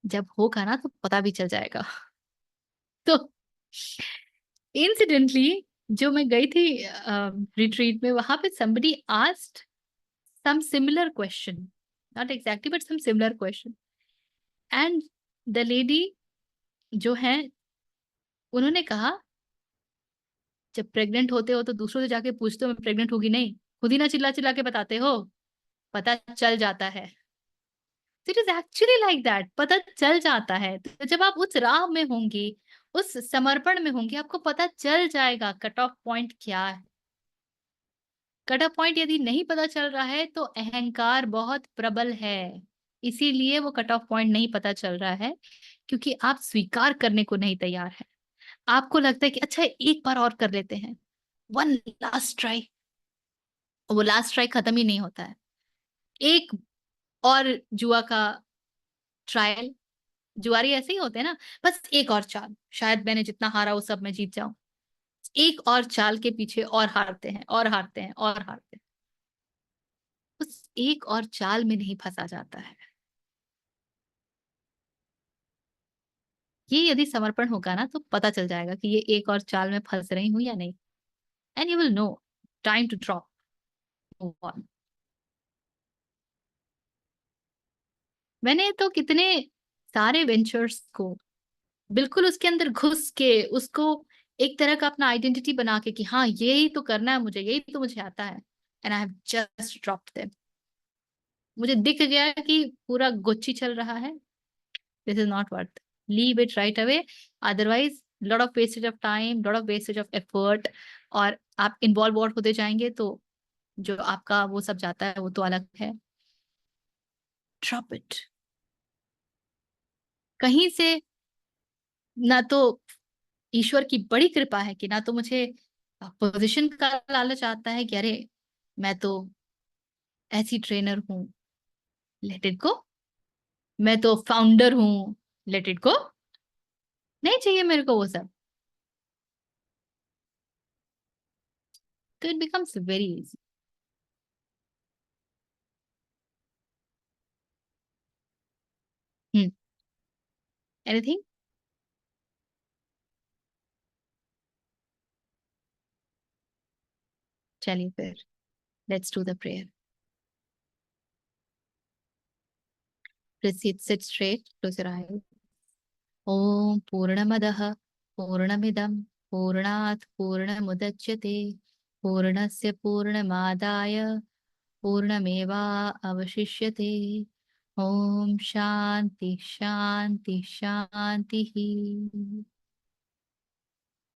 जब होगा ना तो पता भी चल जाएगा। तो इंसिडेंटली जो मैं गई थी रिट्रीट में, वहां पे somebody asked some similar question, not exactly but some similar question, and the lady जो है उन्होंने कहा, जब प्रेग्नेंट होते हो तो दूसरों से जाके पूछते हो मैं प्रेग्नेंट होगी नहीं, खुद ही ना चिल्ला चिल्ला के बताते हो, पता चल जाता है। It is actually like that, पता चल जाता है। तो जब आप उस राह में होंगी, उस समर्पण में होंगी, आपको पता चल जाएगा कट ऑफ पॉइंट क्या है। कट ऑफ पॉइंट यदि नहीं पता चल रहा है तो अहंकार बहुत प्रबल है, इसीलिए वो कट ऑफ पॉइंट नहीं पता चल रहा है, क्योंकि आप स्वीकार करने को नहीं तैयार है। आपको लगता है कि अच्छा एक बार और कर लेते हैं, वन लास्ट ट्राई, वो लास्ट ट्राई खत्म ही नहीं होता है। एक और जुआ का ट्रायल, जुआरी ऐसे ही होते हैं ना, बस एक और चाल, शायद मैंने जितना हारा वो सब मैं जीत जाऊं। एक और चाल के पीछे और हारते हैं और हारते हैं और हारते हैं, उस एक और चाल में नहीं फंसा जाता है। ये यदि समर्पण होगा ना तो पता चल जाएगा कि ये एक और चाल में फंस रही हूं या नहीं, and you will know time to drop, move on. मैंने तो कितने सारे वेंचर्स को बिल्कुल उसके अंदर घुस के उसको एक तरह का अपना आइडेंटिटी बना के कि हाँ यही तो करना है मुझे, यही तो मुझे आता है, and I have just dropped them. मुझे दिख गया कि पूरा गुच्छी चल रहा है, this is not worth, leave it right away, otherwise lot of wastage of time, lot of wastage of effort, और आप इन्वॉल्व और होते जाएंगे तो जो आपका वो सब जाता है वो तो अलग है। Drop it. कहीं से ना तो ईश्वर की बड़ी कृपा है कि ना तो मुझे पोजीशन का लालच आता है कि अरे मैं तो ऐसी ट्रेनर हूं, लेट इट गो, मैं तो फाउंडर हूं, लेट इट गो, नहीं चाहिए मेरे को वो सब। तो it becomes very easy. Anything? चलिए फिर let's do the prayer. Please sit straight, close your eyes. ॐ पूर्णमदः पूर्णमिदं पूर्णात् पूर्णमुदच्यते पूर्णस्य पूर्णमादाय पूर्णमेवावशिष्यते। ॐ शान्ति शान्ति शान्तिः।